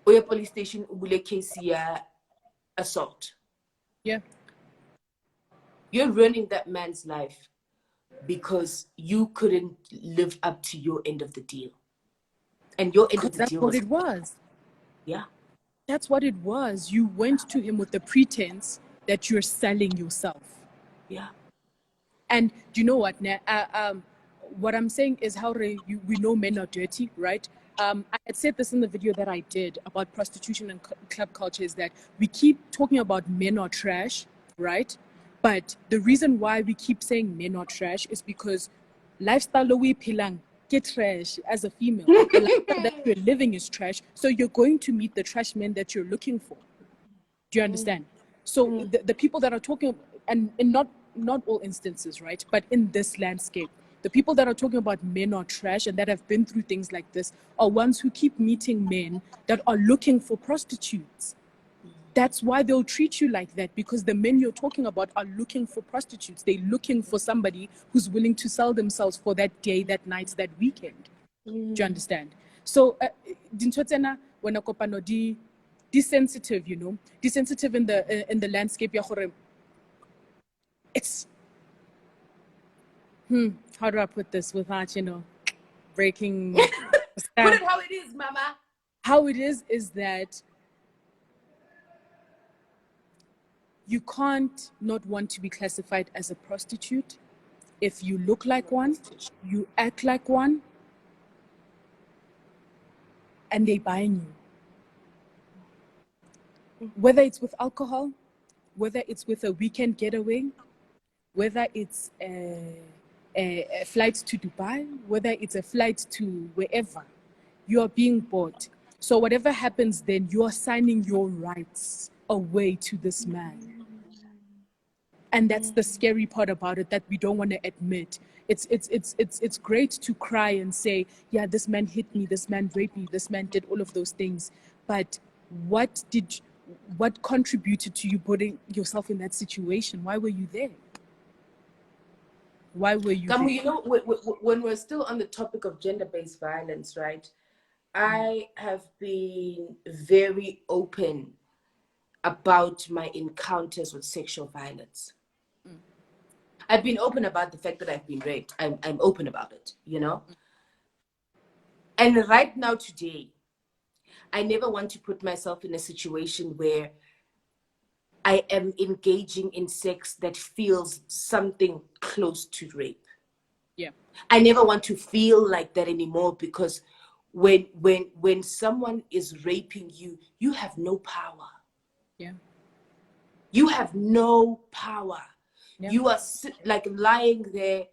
Or your police station, ubule case ya assault. Yeah. You're ruining that man's life because you couldn't live up to your end of the deal. And your end of the deal was... That's what it was. Yeah. That's what it was. You went to him with the pretense that you're selling yourself. Yeah. And do you know what? What I'm saying is how we know men are dirty, right? I had said this in the video that I did about prostitution and club culture, is that we keep talking about men are trash, right? But the reason why we keep saying men are trash is because lifestyle we pilang get trash as a female. The lifestyle that you're living is trash. So you're going to meet the trash men that you're looking for. Do you understand? So the people that are talking, and in not all instances, right? But in this landscape, the people that are talking about men are trash and that have been through things like this are ones who keep meeting men that are looking for prostitutes. That's why they'll treat you like that, because the men you're talking about are looking for prostitutes. They're looking for somebody who's willing to sell themselves for that day, that night, that weekend. Do you understand? So, Dintotena, when a Kopano desensitive, desensitive in the landscape, it's, how do I put this without, breaking? Put it how it is, mama. How it is that you can't not want to be classified as a prostitute if you look like one, you act like one, and they're buying you. Whether it's with alcohol, whether it's with a weekend getaway, whether it's a flight to Dubai, whether it's a flight to wherever, you are being bought. So whatever happens then, you are signing your rights away to this man. And that's the scary part about it that we don't want to admit. It's great to cry and say, yeah, this man hit me, this man raped me, this man did all of those things. But what contributed to you putting yourself in that situation? Why were you there? Why were you there? You know, when we're still on the topic of gender-based violence, right? I have been very open about my encounters with sexual violence. I've been open about the fact that I've been raped. I'm open about it, you know? And right now, today, I never want to put myself in a situation where I am engaging in sex that feels something close to rape. Yeah. I never want to feel like that anymore, because when someone is raping you, you have no power. Yeah. You have no power. Yeah. You are like lying there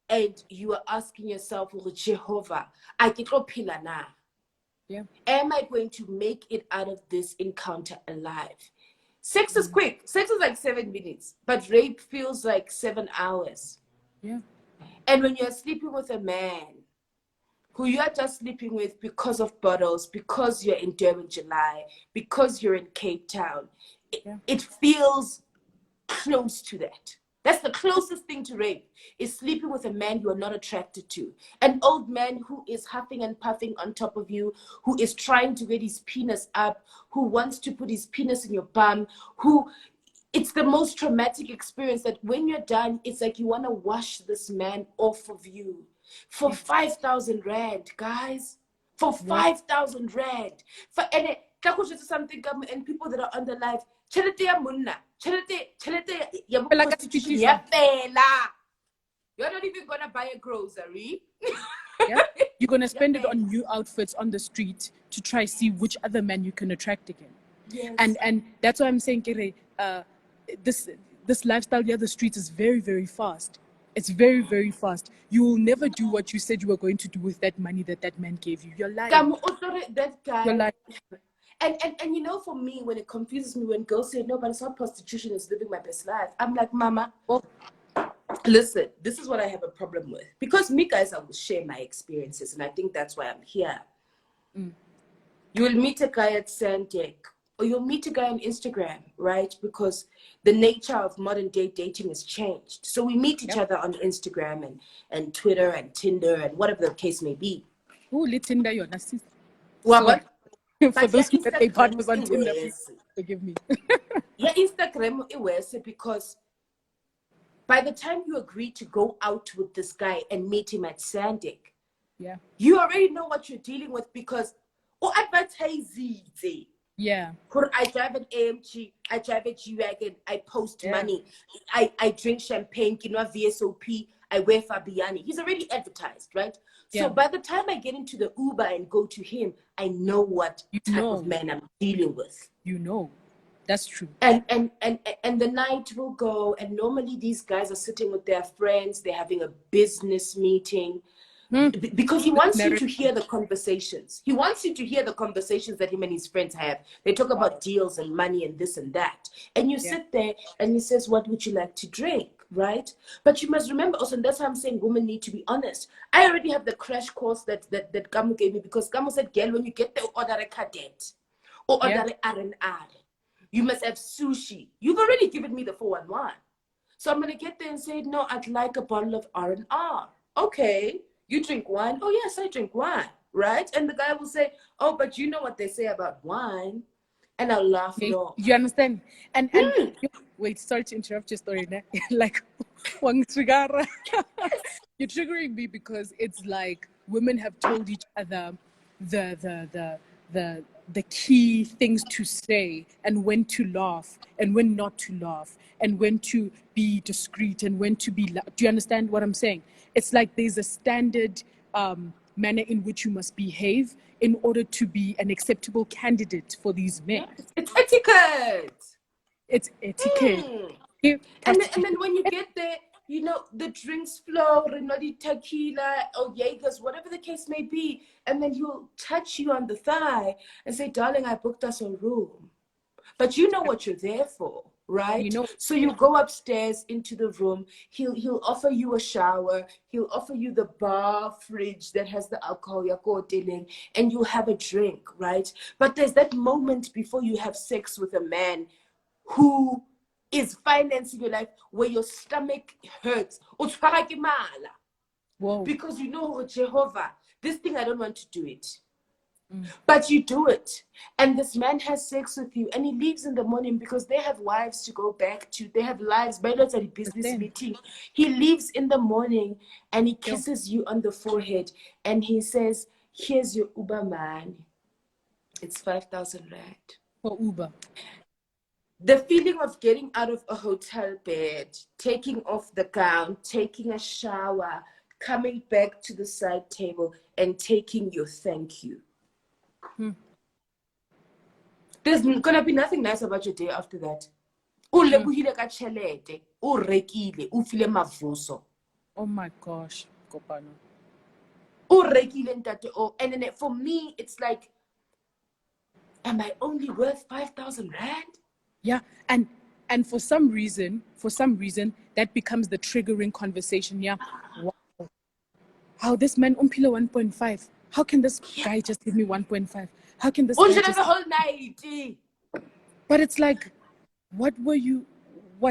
and you are asking yourself, oh, Jehovah, yeah. Am I going to make it out of this encounter alive? Sex is quick. Sex is like 7 minutes, but rape feels like 7 hours. Yeah. And when you're sleeping with a man who you are just sleeping with because of bottles, because you're in Durban, July, because you're in Cape Town, it feels close to that. That's the closest thing to rape, is sleeping with a man you are not attracted to. An old man who is huffing and puffing on top of you, who is trying to get his penis up, who wants to put his penis in your bum, it's the most traumatic experience that when you're done, it's like you want to wash this man off of you. For 5,000 rand, guys. For 5,000 rand. And something, and people that are on the live, chelete ya munna, chelete ya prostitution ya fela. You're not even gonna buy a grocery. Yeah. You're gonna spend it on new outfits on the street to try see which other man you can attract again. Yes. And that's why I'm saying, Kere, this lifestyle here, the street is very, very fast. It's very, very fast. You will never do what you said you were going to do with that money that man gave you. You're lying. That guy. You're lying. And you know, for me, when it confuses me, when girls say, no, but it's not prostitution, it's living my best life. I'm like, mama, listen, this is what I have a problem with. Because me, guys, I will share my experiences, and I think that's why I'm here. You will meet a guy at Sandek, or you'll meet a guy on Instagram, right? Because the nature of modern day dating has changed. So we meet each other on Instagram and Twitter and Tinder and whatever the case may be. Who lit Tinder? Your narcissist. What? For those who said they partners on Tinder, forgive me. Yeah, Instagram it was because by the time you agree to go out with this guy and meet him at Sandek, you already know what you're dealing with, because advertising. Yeah. I drive an AMG, I drive a G-Wagon, I post money, I drink champagne, VSOP, I wear Fabiani. He's already advertised, right? So by the time I get into the Uber and go to him, I know what type of man I'm dealing with. You know, that's true. And the night will go, and normally these guys are sitting with their friends, they're having a business meeting. Because he wants you to hear the conversations. He wants you to hear the conversations that him and his friends have. They talk about deals and money and this and that. And you sit there and he says, what would you like to drink? Right? But you must remember also, and that's why I'm saying women need to be honest. I already have the crash course that Gamu gave me, because Gamu said, girl, when you get there, order a cadet or order a R&R. You must have sushi. You've already given me the 411. So I'm going to get there and say, no, I'd like a bottle of R&R. Okay. You drink wine? Oh, yes, I drink wine, right? And the guy will say, oh, but you know what they say about wine. And I'll laugh. No. You understand? And wait, sorry to interrupt your story. Like, you're triggering me, because it's like women have told each other the key things to say, and when to laugh and when not to laugh, and when to be discreet and when to be do you understand what I'm saying? It's like there's a standard manner in which you must behave in order to be an acceptable candidate for these men. It's etiquette. It's etiquette. And then when you get there, you know, the drinks flow, Renati tequila or Jaegers, whatever the case may be, and then he'll touch you on the thigh and say, darling, I booked us a room. But you know what you're there for. right? You know, So you go upstairs into the room, he'll offer you a shower, he'll offer you the bar fridge that has the alcohol, and you have a drink, right? But there's that moment before you have sex with a man who is financing your life where your stomach hurts. whoa. Because you know, oh, Jehovah, this thing, I don't want to do it. But you do it. And this man has sex with you and he leaves in the morning because they have wives to go back to. They have lives. By not at a business meeting. He leaves in the morning and he kisses you on the forehead and he says, here's your Uber man. It's 5,000 rand. For Uber. The feeling of getting out of a hotel bed, taking off the gown, taking a shower, coming back to the side table and taking your thank you. There's gonna be nothing nice about your day after that. Oh my gosh, Kopano. And then for me, it's like, am I only worth 5,000 rand? Yeah, and for some reason, that becomes the triggering conversation. Yeah, wow. How this man umpilo 1.5? How can this guy just give me 1.5? How can this guy just... the whole night? But it's like, what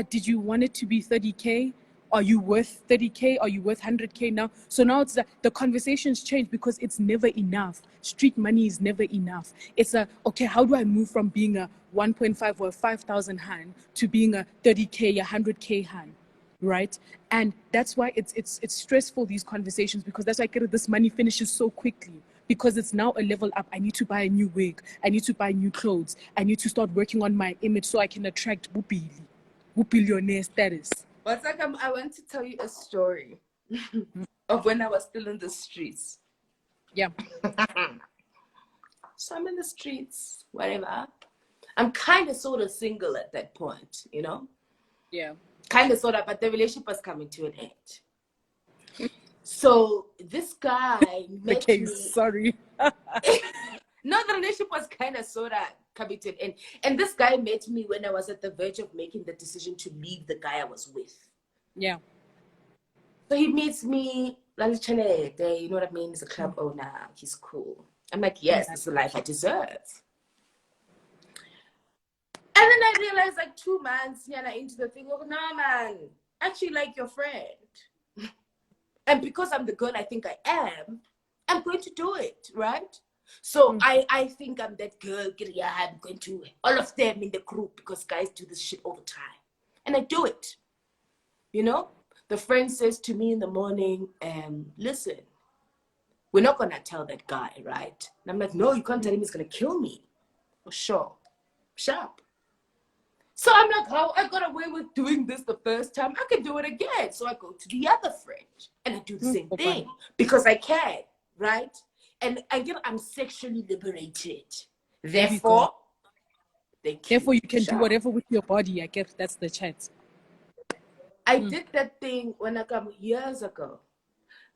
did you want it to be 30K? Are you worth 30K? Are you worth 100K now? So now it's the conversations change because it's never enough. Street money is never enough. It's okay, how do I move from being a 1.5 or 5,000 hand to being a 30K, a 100K hand, right? And that's why it's stressful, these conversations, because that's why this money finishes so quickly. Because it's now a level up. I need to buy a new wig. I need to buy new clothes. I need to start working on my image so I can attract billionaire status. But I want to tell you a story of when I was still in the streets. Yeah. So I'm in the streets, whatever. I'm kind of sort of single at that point, you know? Yeah. Kind of sort of, but the relationship was coming to an end. So this guy met me. Sorry. No, the relationship was kind of sort of coming to an end. And this guy met me when I was at the verge of making the decision to leave the guy I was with. Yeah. So he meets me, you know what I mean? He's a club owner. He's cool. I'm like, yes, this is the life I deserve. And then I realized like 2 months into the thing, oh, no, man, I actually like your friend. And because I'm the girl I think I am, I'm going to do it, right? So I think I'm that girl. Yeah, I'm going to all of them in the group because guys do this shit all the time. And I do it. You know? The friend says to me in the morning, listen, we're not going to tell that guy, right? And I'm like, no, you can't tell him, he's going to kill me. For sure. Sharp. So I'm like, how I got away with doing this the first time, I can do it again. So I go to the other friend and I do the same thing because I can, right? And again, I'm sexually liberated. Therefore, you can do whatever with your body. I guess that's the chat. I did that thing when I come years ago.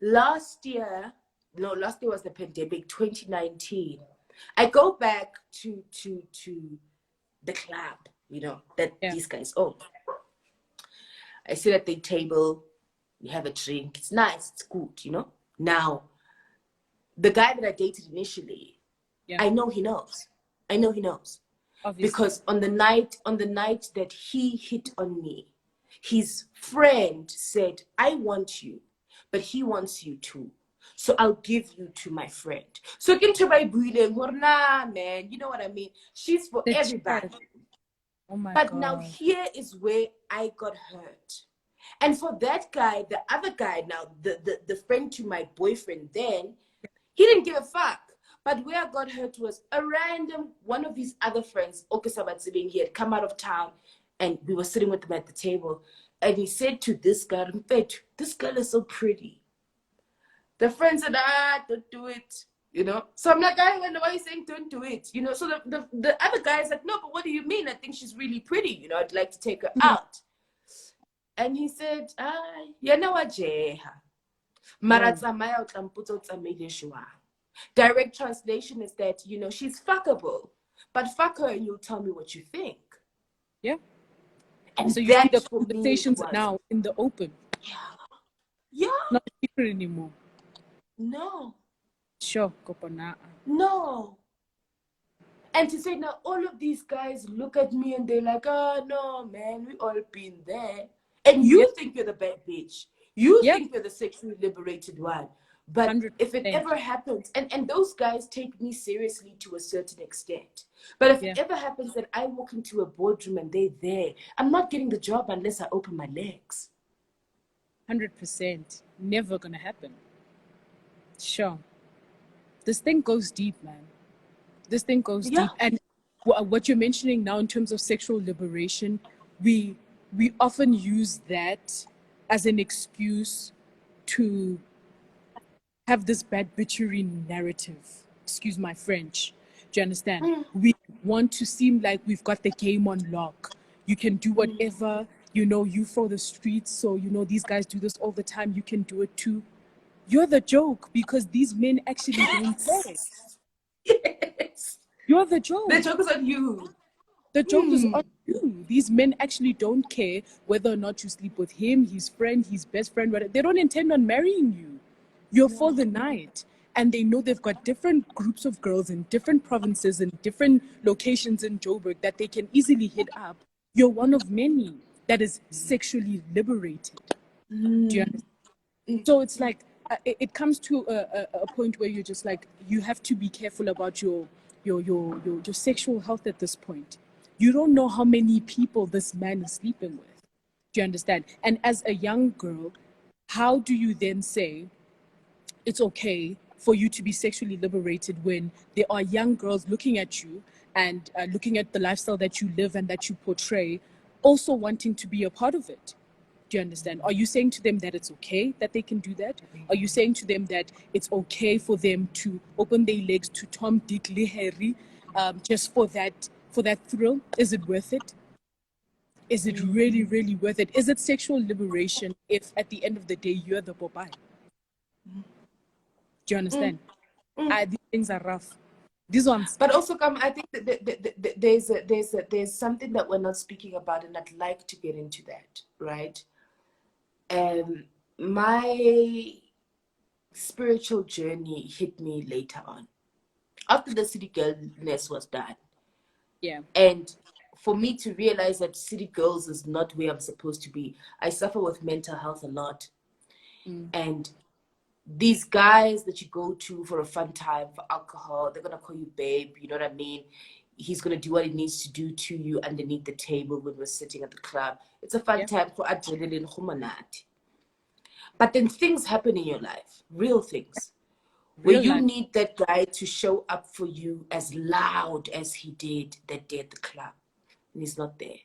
Last year was the pandemic, 2019. I go back to the club, you know, that these guys own. I sit at the table, we have a drink. It's nice, it's good, you know. Now, the guy that I dated initially, I know he knows. Obviously. Because on the night that he hit on me, his friend said, I want you, but he wants you too. So I'll give you to my friend. So nah, man, you know what I mean? She's for everybody. Oh my God. God. Now here is where I got hurt. And for that guy, the other guy now, the friend to my boyfriend then, he didn't give a fuck. But where I got hurt was a random one of his other friends, he had come out of town and we were sitting with him at the table. And he said to this girl, this girl is so pretty. The friend said, don't do it. You know? So I'm like, why are you saying don't do it? You know, so the other guy is like, no, but what do you mean? I think she's really pretty. You know, I'd like to take her out. And he said, direct translation is that, you know, she's fuckable. But fuck her and you'll tell me what you think. Yeah. And So you see the that for me conversations was, now in the open, yeah, not a secret anymore. no, Sure, Kopana. no. And to say now, all of these guys look at me and they're like, oh no, man, we all been there. And you Yep. think you're the bad bitch. You Yep. think you're the sexually liberated one. But 100%. if it ever happens, and those guys take me seriously to a certain extent. But if it ever happens that I walk into a boardroom and they're there, I'm not getting the job unless I open my legs. 100%. Never gonna happen. Sure. This thing goes deep, man. This thing goes deep. And what you're mentioning now in terms of sexual liberation, we often use that as an excuse to have this bad bitchery narrative. Excuse my French. Do you understand? We want to seem like we've got the game on lock. You can do whatever, you for the streets. So, these guys do this all the time. You can do it too. You're the joke because these men actually don't care. Yes. You're the joke. The joke is on you. The joke is on you. These men actually don't care whether or not you sleep with him, his friend, his best friend. Whatever. They don't intend on marrying you. You're for the night. And they know they've got different groups of girls in different provinces and different locations in Joburg that they can easily hit up. You're one of many that is sexually liberated. Do you understand? So it's like, it comes to a point where you're just like, you have to be careful about your sexual health at this point. You don't know how many people this man is sleeping with. Do you understand? And as a young girl, how do you then say it's okay for you to be sexually liberated when there are young girls looking at you and looking at the lifestyle that you live and that you portray, also wanting to be a part of it? Do you understand? Are you saying to them that it's okay that they can do that? Are you saying to them that it's okay for them to open their legs to Tom, Dick, Harry, just for that thrill? Is it worth it? Is it really, really worth it? Is it sexual liberation if at the end of the day you're the Popeye? Do you understand? These things are rough. These ones. But also, I think that there's something that we're not speaking about, and I'd like to get into that, right? My spiritual journey hit me later on, after the city girlness was done. Yeah. And for me to realize that city girls is not where I'm supposed to be, I suffer with mental health a lot. And these guys that you go to for a fun time, for alcohol, they're going to call you babe, you know what I mean? He's going to do what he needs to do to you underneath the table when we're sitting at the club. It's a fun time for adrenaline, humanati. But then things happen in your life, real things, where you need that guy to show up for you as loud as he did that day at the club. And he's not there.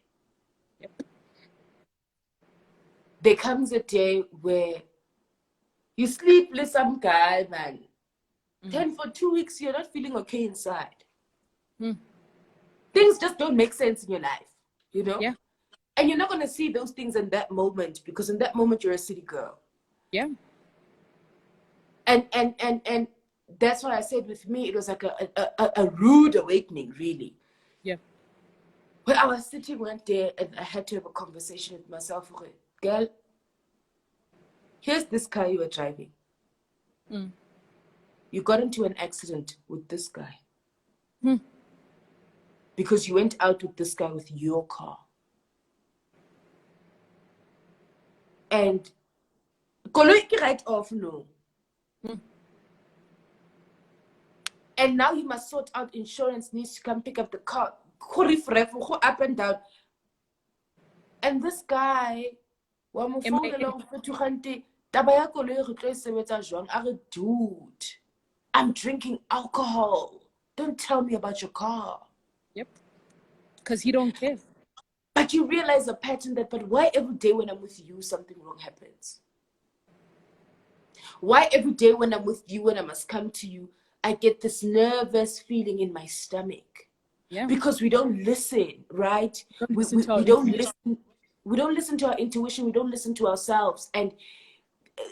There comes a day where you sleep with some guy, man. Then for 2 weeks, you're not feeling okay inside. Things just don't make sense in your life, Yeah. And you're not going to see those things in that moment, because in that moment, you're a city girl. Yeah. And that's what I said with me. It was like a rude awakening, really. Yeah. When I was sitting one day and I had to have a conversation with myself. Girl, here's this car you were driving. You got into an accident with this guy. Because you went out with this guy with your car. And right off, no. And now you must sort out insurance, needs to come pick up the car. Go up and down. And this guy, dude, I'm drinking alcohol. Don't tell me about your car. Yep. Because he don't care. But you realize a pattern but why every day when I'm with you, something wrong happens? Why every day when I'm with you, when I must come to you, I get this nervous feeling in my stomach? Yeah. Because we don't listen, right? We don't listen. We don't listen to our intuition. We don't listen to ourselves. And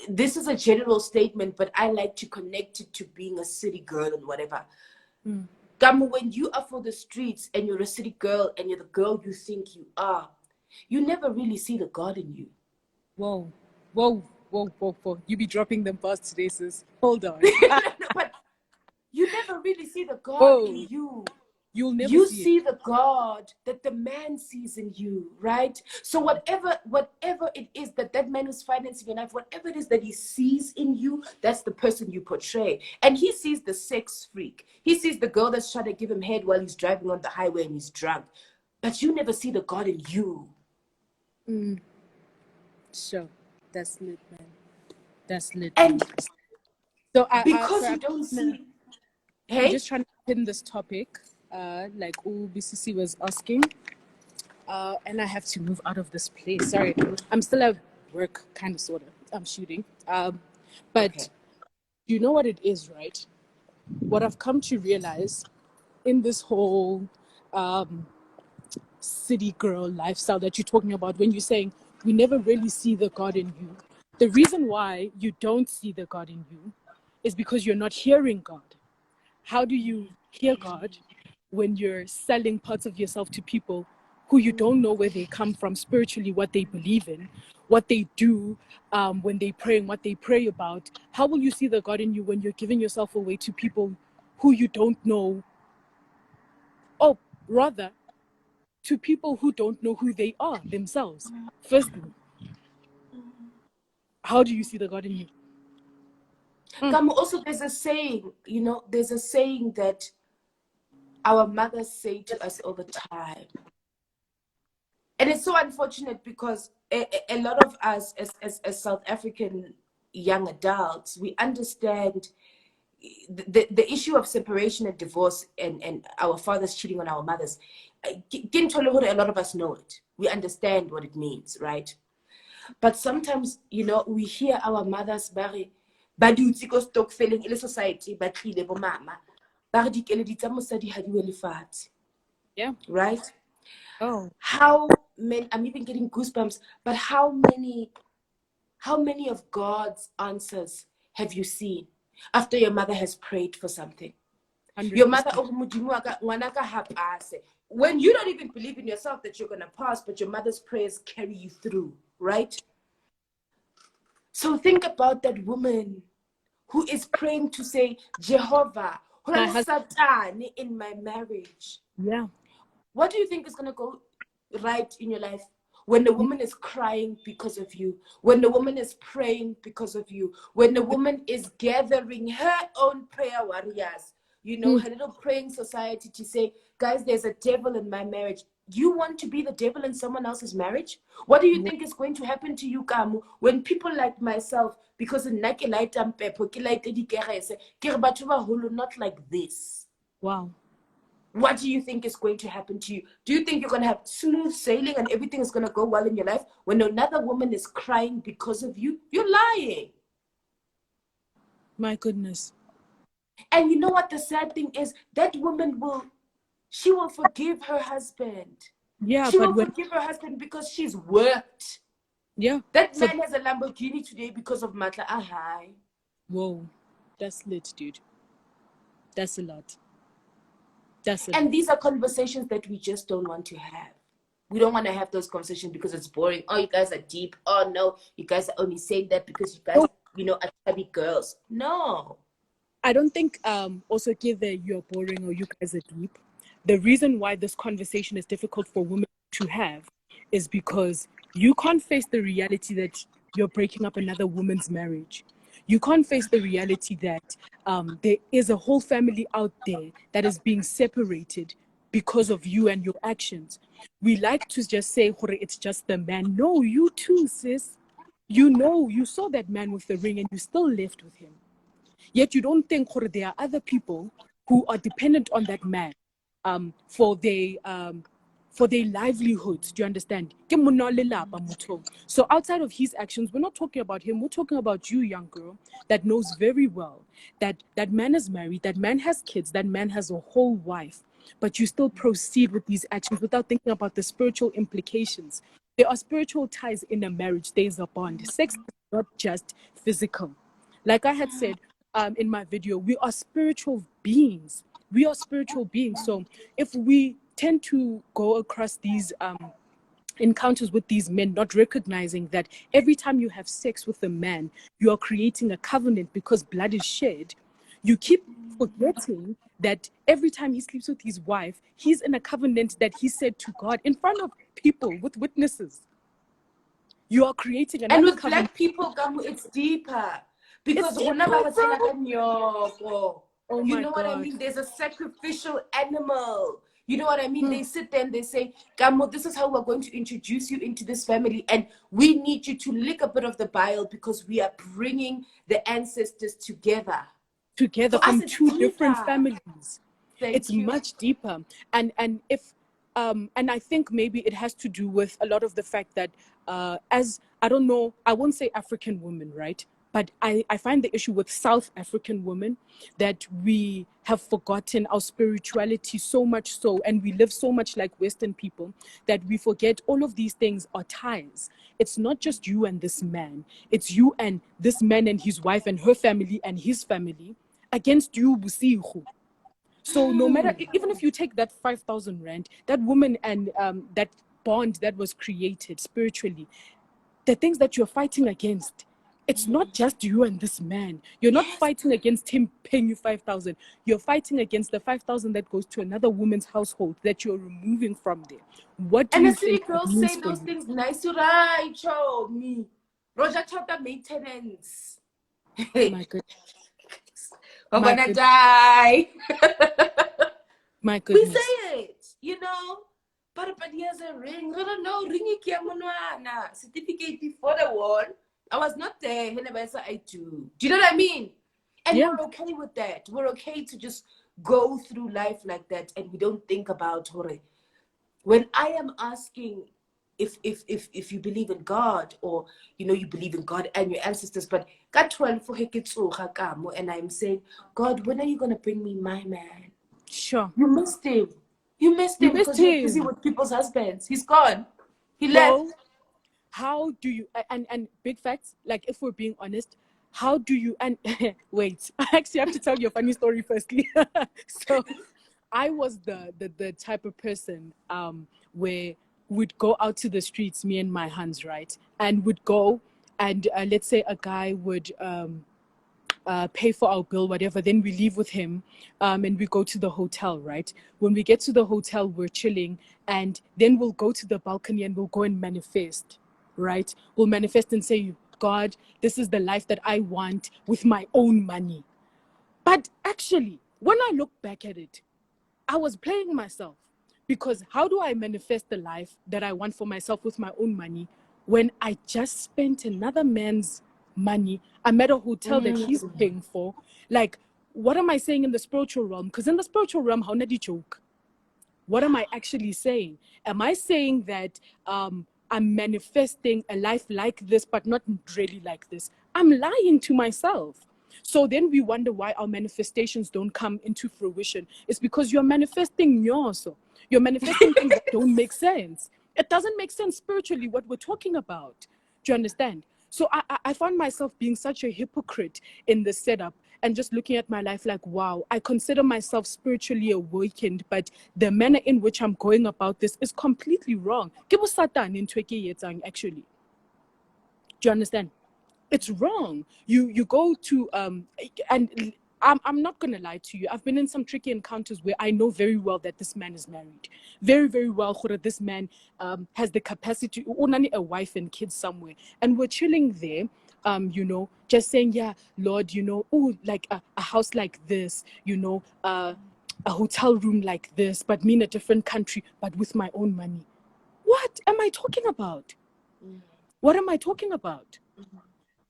this is a general statement, but I like to connect it to being a city girl and whatever. When you are for the streets and you're a city girl and you're the girl you think you are, you never really see the God in you. Whoa, whoa, whoa, whoa, whoa. You be dropping them fast today, sis. Hold on. No, but you never really see the God Whoa. in you. You'll never You see see it. the God that the man sees in you, right? So whatever it is that man who's financing your life, whatever it is that he sees in you, that's the person you portray. And he sees the sex freak. He sees the girl that's trying to give him head while he's driving on the highway and he's drunk. But you never see the God in you. Sure. That's lit, man. That's lit, And man. So because I'm you don't see... I'm Hey? just trying to pin this topic, like BCC was asking. And I have to move out of this place. Sorry, I'm still at work, kind of, sort of. I'm shooting. But Okay. you know what it is, right? What I've come to realize in this whole city girl lifestyle that you're talking about, when you're saying we never really see the God in you, the reason why you don't see the God in you is because you're not hearing God. How do you hear God when you're selling parts of yourself to people who you don't know where they come from spiritually, what they believe in, what they do when they pray and what they pray about? How will you see the God in you when you're giving yourself away to people who you don't know? Or rather, to people who don't know who they are themselves. Firstly, how do you see the God in you? Also, there's a saying, there's a saying that our mothers say to us all the time. And it's so unfortunate because a lot of us as South African young adults, we understand the issue of separation and divorce and our fathers cheating on our mothers. A lot of us know it. We understand what it means, right? But sometimes, we hear our mothers ba dutse ko stokfeleng ile society ba tlile bo mama ba re dikeledi tsa mosadi ha di wele fatshe. Yeah. Right? Oh. I'm even getting goosebumps, but how many of God's answers have you seen after your mother has prayed for something? 100%. Your mother, when you don't even believe in yourself that you're going to pass, but your mother's prayers carry you through, right? So think about that woman who is praying to say, Jehovah, Satan in my marriage. Yeah. What do you think is going to go right in your life when the woman is crying because of you, when the woman is praying because of you, when the woman is gathering her own prayer warriors, her little praying society to say, guys, there's a devil in my marriage. You want to be the devil in someone else's marriage? What do you think is going to happen to you, Kamu, when people like myself, because not like this? Wow. What do you think is going to happen to you? Do you think you're going to have smooth sailing and everything is going to go well in your life when another woman is crying because of you? You're lying. My goodness. And you know what the sad thing is? That woman will forgive her husband. Yeah, she will forgive her husband because she's worked. Yeah. That man has a Lamborghini today because of Matla Ahai. Whoa. That's lit, dude. That's a lot. And these are conversations that we just don't want to have. We don't want to have those conversations because it's boring. Oh, you guys are deep. Oh, no, you guys are only saying that because you guys, are chubby girls. No. I don't think also that you're boring or you guys are deep. The reason why this conversation is difficult for women to have is because you can't face the reality that you're breaking up another woman's marriage. You can't face the reality that there is a whole family out there that is being separated because of you and your actions. We like to just say, it's just the man. No, you too, sis. You saw that man with the ring and you still left with him. Yet you don't think there are other people who are dependent on that man for their livelihoods. Do you understand? So outside of his actions, we're not talking about him. We're talking about you, young girl, that knows very well that that man is married, that man has kids, that man has a whole wife, but you still proceed with these actions without thinking about the spiritual implications. There are spiritual ties in a marriage. There's a bond. Sex is not just physical. Like I had said in my video, we are spiritual beings. We are spiritual beings. So if we tend to go across these encounters with these men, not recognizing that every time you have sex with a man, you are creating a covenant because blood is shed. You keep forgetting that every time he sleeps with his wife, he's in a covenant that he said to God in front of people with witnesses. You are creating another and with covenant. Black people, it's deeper. Because It's deeper, bro. you my know what I God. mean? There's a sacrificial animal. You know what I mean? They sit there and they say, Gamo, this is how we're going to introduce you into this family. And we need you to lick a bit of the bile because we are bringing the ancestors together. Together For us, from it's two different deeper. families. Thank you. Much deeper. And if and I think maybe it has to do with a lot of the fact that as I don't know, I won't say African women, right? But I find the issue with South African women that we have forgotten our spirituality so much so, and we live so much like Western people that we forget all of these things are ties. It's not just you and this man. It's you and this man and his wife and her family and his family against you, Busihu. So no matter, even if you take that 5,000 rand, that woman and that bond that was created spiritually, the things that you're fighting against, it's not just you and this man. You're not fighting against him paying you 5,000. You're fighting against the 5,000 that goes to another woman's household that you're removing from there. What do and you the silly think girls say those things nice, right? Show me. Roger Chata maintenance. My goodness. We're gonna die. My goodness. We say it, you know. But here's a ring. I don't know. Ring certificate before the war. I was not there. I do. Do you know what I mean? And we're okay with that. We're okay to just go through life like that, and we don't think about Hore. When I am asking if you believe in God, or you know you believe in God and your ancestors, but and I'm saying, God, when are you gonna bring me my man? Sure. You missed him. You missed him because you're busy with people's husbands. He's gone. He left. How do you, and big facts, like if we're being honest, how do you, and wait, I actually have to tell you a funny story firstly. So I was the type of person where we'd go out to the streets, me and my hands, right? And would go and let's say a guy would pay for our bill, whatever. Then we leave with him and we go to the hotel, right? When we get to the hotel, we're chilling, and then we'll go to the balcony and we'll go and manifest, right? We'll manifest and say, God, this is the life that I want with my own money. But actually, when I look back at it, I was playing myself, because how do I manifest the life that I want for myself with my own money when I just spent another man's money? I'm at a hotel that he's paying for. Like, what am I saying in the spiritual realm? Because in the spiritual realm, how nadi joke? What am I actually saying? Am I saying that I'm manifesting a life like this, but not really like this? I'm lying to myself. So then we wonder why our manifestations don't come into fruition. It's because you're manifesting nyoso. You're manifesting things that don't make sense. It doesn't make sense spiritually what we're talking about. Do you understand? So I found myself being such a hypocrite in the setup and just looking at my life like, wow, I consider myself spiritually awakened, but the manner in which I'm going about this is completely wrong. Actually. Do you understand? It's wrong. You go to and I'm not gonna lie to you. I've been in some tricky encounters where I know very well that this man is married. Very, very well, this man has the capacity to own a wife and kids somewhere. And we're chilling there, you know, just saying, yeah, Lord, you know, oh, like a house like this, you know, a hotel room like this, but me in a different country, but with my own money. What am I talking about? What am I talking about?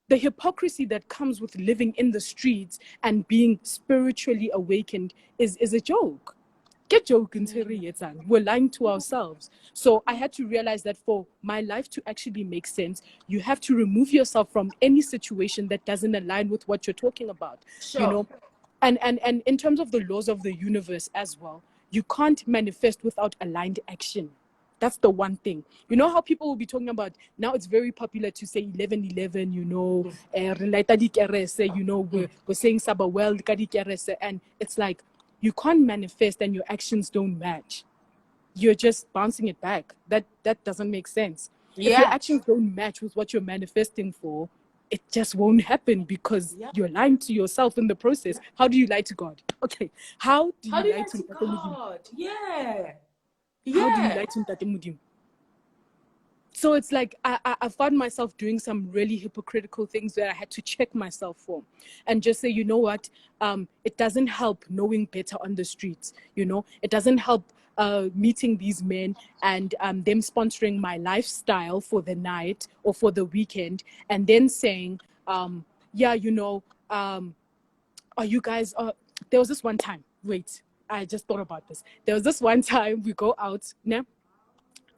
The hypocrisy that comes with living in the streets and being spiritually awakened is a joke. Get joking, we're lying to ourselves. So I had to realize that for my life to actually make sense, you have to remove yourself from any situation that doesn't align with what you're talking about. Sure. You know, and in terms of the laws of the universe as well, you can't manifest without aligned action. That's the one thing. You know how people will be talking about, now it's very popular to say 11-11, you know, you know, we're saying Saba well, and it's like, you can't manifest and your actions don't match. you're just bouncing it back. That doesn't make sense. If your Yeah. actions don't match with what you're manifesting for, it just won't happen because you're lying to yourself in the process. How do you lie to God? Okay. How do you lie to God? Yeah. How do you lie to Ntate Modimo? So it's like I found myself doing some really hypocritical things where I had to check myself for and just say, you know what, it doesn't help knowing better on the streets. You know, it doesn't help meeting these men and them sponsoring my lifestyle for the night or for the weekend, and then saying, yeah, you know, are you guys? There was this one time. Wait, I just thought about this. There was this one time we go out, nah?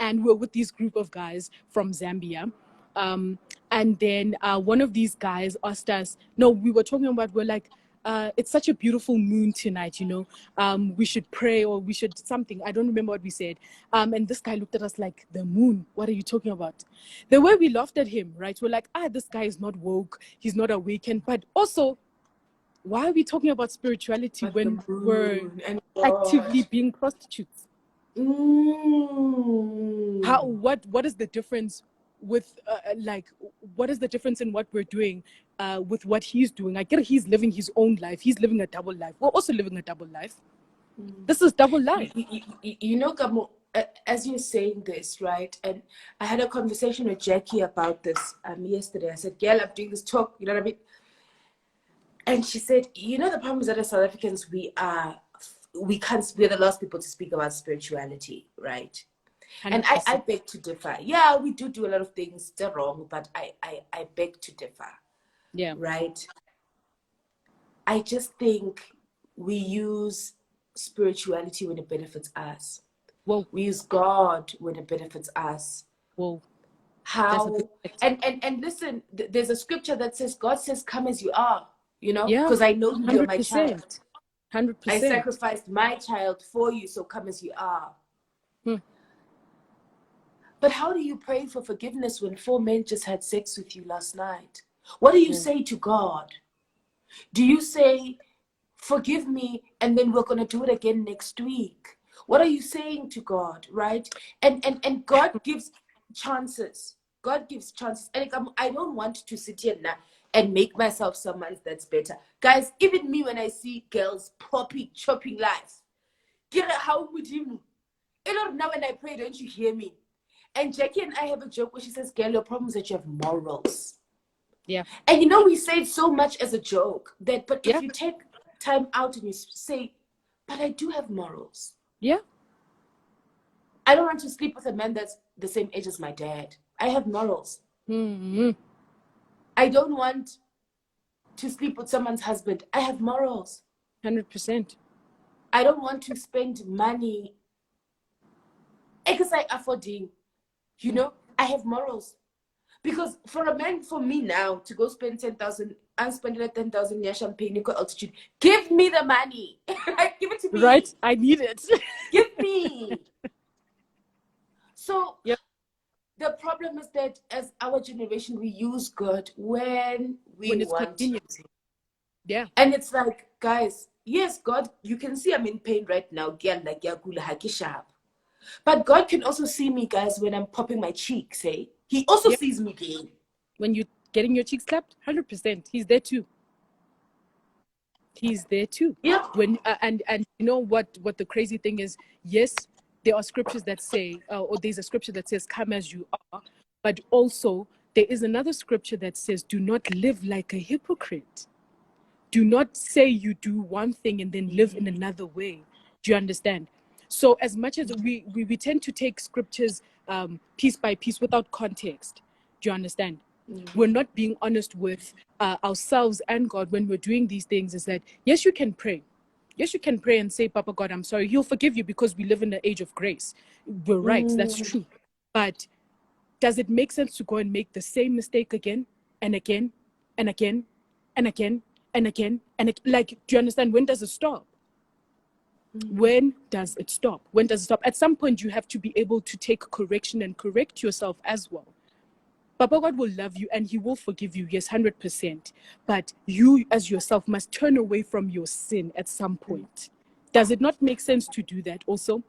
And we're with this group of guys from Zambia. And then one of these guys asked us, no, we were talking about, we're like, it's such a beautiful moon tonight, you know, we should pray or we should something. I don't remember what we said. And this guy looked at us like, the moon, what are you talking about? The way we laughed at him, right? We're like, this guy is not woke, he's not awakened. But also, why are we talking about spirituality when we're actively being prostitutes? What is the difference with what is the difference in what we're doing with what he's doing? I get it, he's living his own life, he's living a double life, we're also living a double life. This is double life. You know, Gamo, as you're saying this, right, and I had a conversation with Jackie about this yesterday. I said, girl, I'm doing this talk, you know what I mean? And she said, you know, the problem is that as South Africans, we're the last people to speak about spirituality, right? 100%. And I beg to differ. Yeah, we do a lot of things that are wrong, but I beg to differ. Yeah. Right? I just think we use spirituality when it benefits us. Well, we use God when it benefits us. Well, how? And listen, there's a scripture that says, God says, come as you are, you know, because I know you're my child. 100%. I sacrificed my child for you, so come as you are. But how do you pray for forgiveness when 4 men just had sex with you last night? What do you say to God? Do you say, forgive me, and then we're going to do it again next week? What are you saying to God, right? And God gives chances. God gives chances. And I don't want to sit here now and make myself someone that's better. Guys, even me, when I see girls chopping life, how would you? Now when I pray, don't you hear me? And Jackie and I have a joke where she says, girl, your problem is that you have morals. Yeah. And you know, we say it so much as a joke that, but if you take time out and you say, but I do have morals. Yeah. I don't want to sleep with a man that's the same age as my dad. I have morals. Mm-hmm. I don't want to sleep with someone's husband. I have morals. 100%. I don't want to spend money because I affording. You know, I have morals. Because for a man, for me now, to go spend 10,000, I'm spending like 10,000 near champagne, equal altitude. Give me the money. Give it to me. Right? I need it. Give me. So the problem is that as our generation, we use God when it's want convenient. To. Yeah. And it's like, guys, yes, God, you can see I'm in pain right now. But God can also see me, guys, when I'm popping my cheeks, eh? He also sees me pain. When you're getting your cheeks slapped, 100%. He's there too. He's there too. Yeah. When and you know what the crazy thing is? Yes, there are scriptures that say, or there's a scripture that says, come as you are. But also, there is another scripture that says, do not live like a hypocrite. Do not say you do one thing and then live in another way. Do you understand? So as much as we tend to take scriptures piece by piece without context, do you understand? Mm-hmm. We're not being honest with ourselves and God when we're doing these things. Is that, yes, you can pray. Yes, you can pray and say, Papa God, I'm sorry. He'll forgive you because we live in the age of grace. We're right. That's true. But does it make sense to go and make the same mistake again and again and again and again and again? And like, do you understand? When does it stop? When does it stop? When does it stop? At some point, you have to be able to take correction and correct yourself as well. Papa God will love you and he will forgive you, yes, 100%. But you as yourself must turn away from your sin at some point. Does it not make sense to do that also?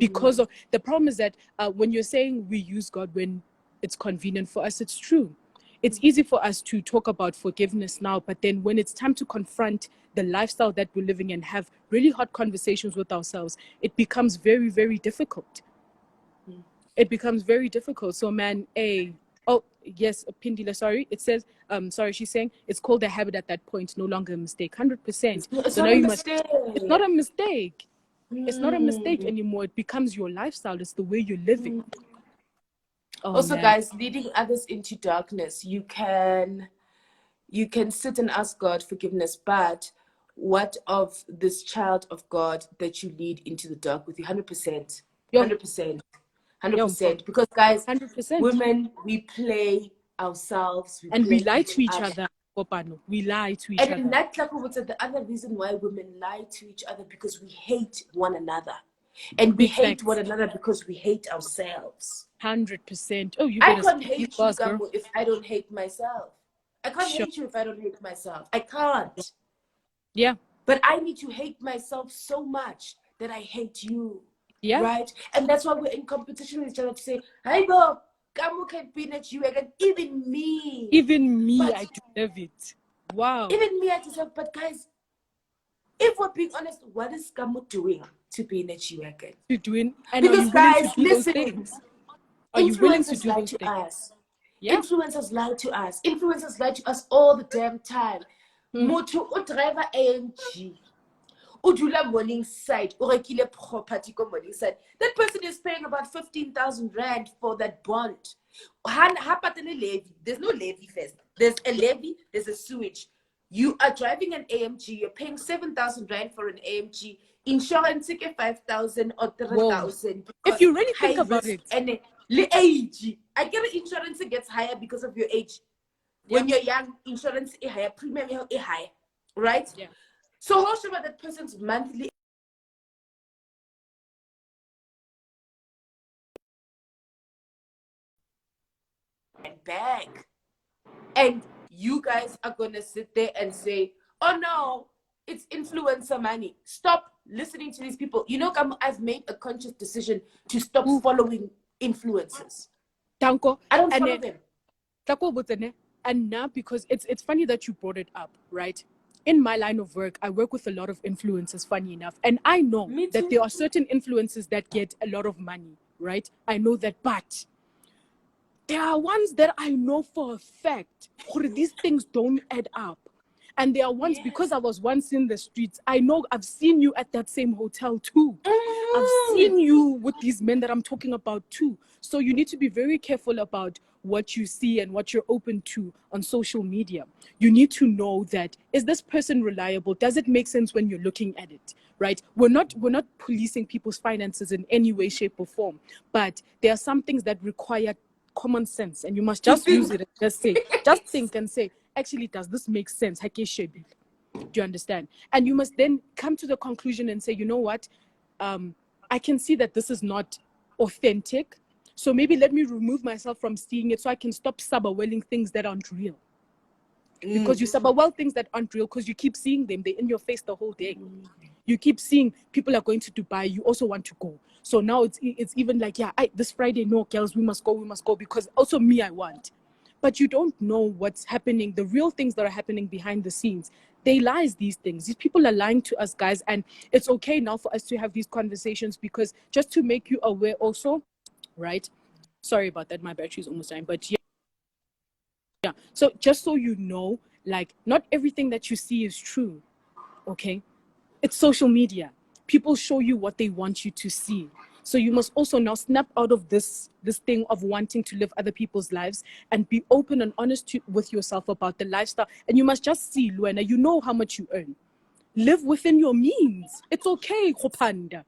because of the problem is that when you're saying we use God when it's convenient for us, it's true. It's easy for us to talk about forgiveness now, but then when it's time to confront the lifestyle that we're living and have really hard conversations with ourselves, it becomes very, very difficult. It becomes very difficult. So, man, oh, yes, Pindila, sorry. It says, sorry, she's saying it's called a habit at that point, no longer a mistake. 100%. It's So not now a you mistake. it's not a mistake. It's not a mistake anymore. It becomes your lifestyle. It's the way you're living. Oh, Also, man. guys, leading others into darkness, you can sit and ask God forgiveness, but what of this child of God that you lead into the dark with you? 100%. 100%. Because, guys, 100%. women, we play ourselves. We lie to each other. Kopano. We lie to each other. And in that club, the other reason why women lie to each other, because we hate one another. And we hate one another because we hate ourselves. 100%. Oh, you I can't hate you, Gamu, if I don't hate myself. I can't Sure. hate you if I don't hate myself. I can't. Yeah. But I need to hate myself so much that I hate you. Yeah. Right? And that's why we're in competition with each other to say, hey, Bob, Gamu can peanut you again. Even me. But I deserve it. Wow. Even me, I deserve. But guys, if we're being honest, what is Gamu doing to peanut you again? Because, guys, listen. Are you willing to do those things? Us. Yeah. Influencers lie to us. Influencers lie to us all the damn time. Motu o driver AMG. Udula morning side. Orekile property ko morning side. That person is paying about 15,000 rand for that bond. There's no levy first. There's a levy, there's a sewage. You are driving an AMG, you're paying 7,000 rand for an AMG. Insurance is 5,000 or 3,000. If you really think about it. And the age. I get insurance gets higher because of your age. When you're young, insurance is higher, premium is higher. Right? Yeah. So how should that person's monthly back? And you guys are gonna sit there and say, oh no, it's influencer money. Stop listening to these people. You know, I've made a conscious decision to stop following influencers. Tanko. I don't follow them. And now, because it's funny that you brought it up, right? In my line of work, I work with a lot of influencers, funny enough. And I know that there are certain influencers that get a lot of money, right? I know that, but there are ones that I know for a fact, these things don't add up. And there are ones, because I was once in the streets, I know I've seen you at that same hotel too. I've seen you with these men that I'm talking about too. So you need to be very careful about what you see and what you're open to on social media. You need to know that, is this person reliable? Does it make sense when you're looking at it, right? We're not policing people's finances in any way, shape, or form. But there are some things that require common sense, and you must just use it and just think and say, actually, does this make sense? Do you understand? And you must then come to the conclusion and say, you know what? I can see that this is not authentic. So maybe let me remove myself from seeing it so I can stop sabawelling things that aren't real. Because you sabawell things that aren't real because you keep seeing them. They're in your face the whole day. You keep seeing people are going to Dubai. You also want to go. So now it's even like, this Friday, no, girls, we must go because also me, I want. But you don't know what's happening, the real things that are happening behind the scenes. They lies, these things. These people are lying to us, guys. And it's okay now for us to have these conversations because just to make you aware also, right? Sorry about that. My battery's almost dying. But yeah. So just so you know, like, not everything that you see is true, okay? It's social media. People show you what they want you to see. So you must also now snap out of this thing of wanting to live other people's lives and be open and honest with yourself about the lifestyle. And you must just see, Luena, you know how much you earn. Live within your means. It's okay, Kopanda.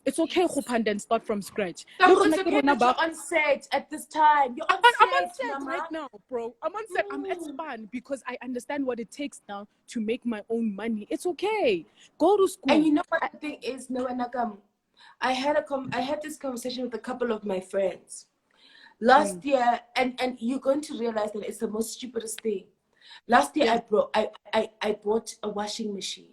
It's okay, Kopanda, and start from scratch. Look, it's okay that you're on set at this time. You're on I'm on set Mama. right now, bro. I'm on set. I'm at Span because I understand what it takes now to make my own money. It's okay. Go to school. And you know what the thing is, I had this conversation with a couple of my friends last year, and you're going to realize that it's the most stupidest thing. Last year, I bought a washing machine,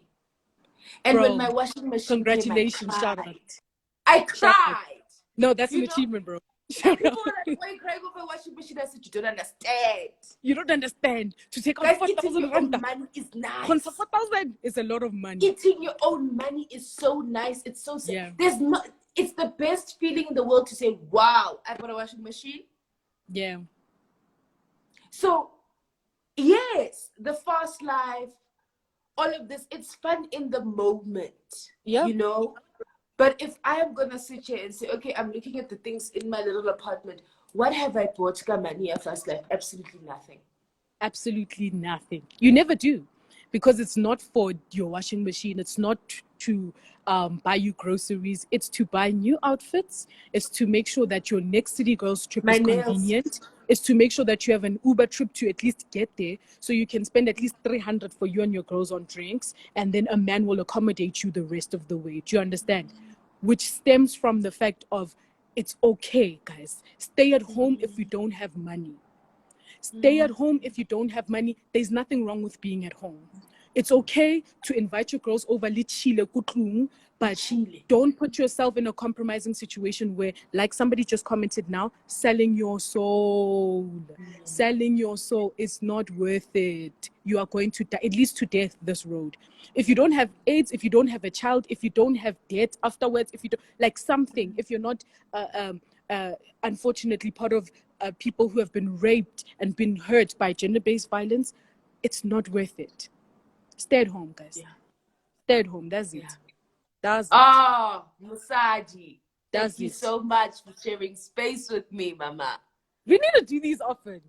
and when my washing machine congratulations, came, shout out. I cried. No, that's an You know? achievement, bro. And people were like, why are you crying over a washing machine? I said, you don't understand. You don't understand. To take out Guys, 4,000 eating your own rand. money is nice. 4,000 is a lot of money. Eating your own money is so nice. It's so Yeah. it's the best feeling in the world to say, wow, I bought a washing machine. Yeah. So, yes, the fast life, all of this, it's fun in the moment, Yeah. you know? But if I am going to sit here and say, okay, I'm looking at the things in my little apartment, what have I bought Kamania fast life? Absolutely nothing. Absolutely nothing. You never do, because it's not for your washing machine. It's not to buy you groceries. It's to buy new outfits. It's to make sure that your next city girls trip is convenient. It's to make sure that you have an Uber trip to at least get there, so you can spend at least 300 for you and your girls on drinks, and then a man will accommodate you the rest of the way. Do you understand? Which stems from the fact of, it's okay, guys. Stay at home if you don't have money. Stay at home if you don't have money. There's nothing wrong with being at home. It's okay to invite your girls over, but don't put yourself in a compromising situation where, like somebody just commented now, selling your soul. Selling your soul is not worth it. You are going to die, at least to death, this road. If you don't have AIDS, if you don't have a child, if you don't have debt afterwards, if you don't, like something, if you're not unfortunately part of people who have been raped and been hurt by gender-based violence, it's not worth it. Stay at home, guys. Yeah. Stay at home. That's it. That's it. Oh, Musaji. Thank you so much for sharing space with me, Mama. We need to do these often.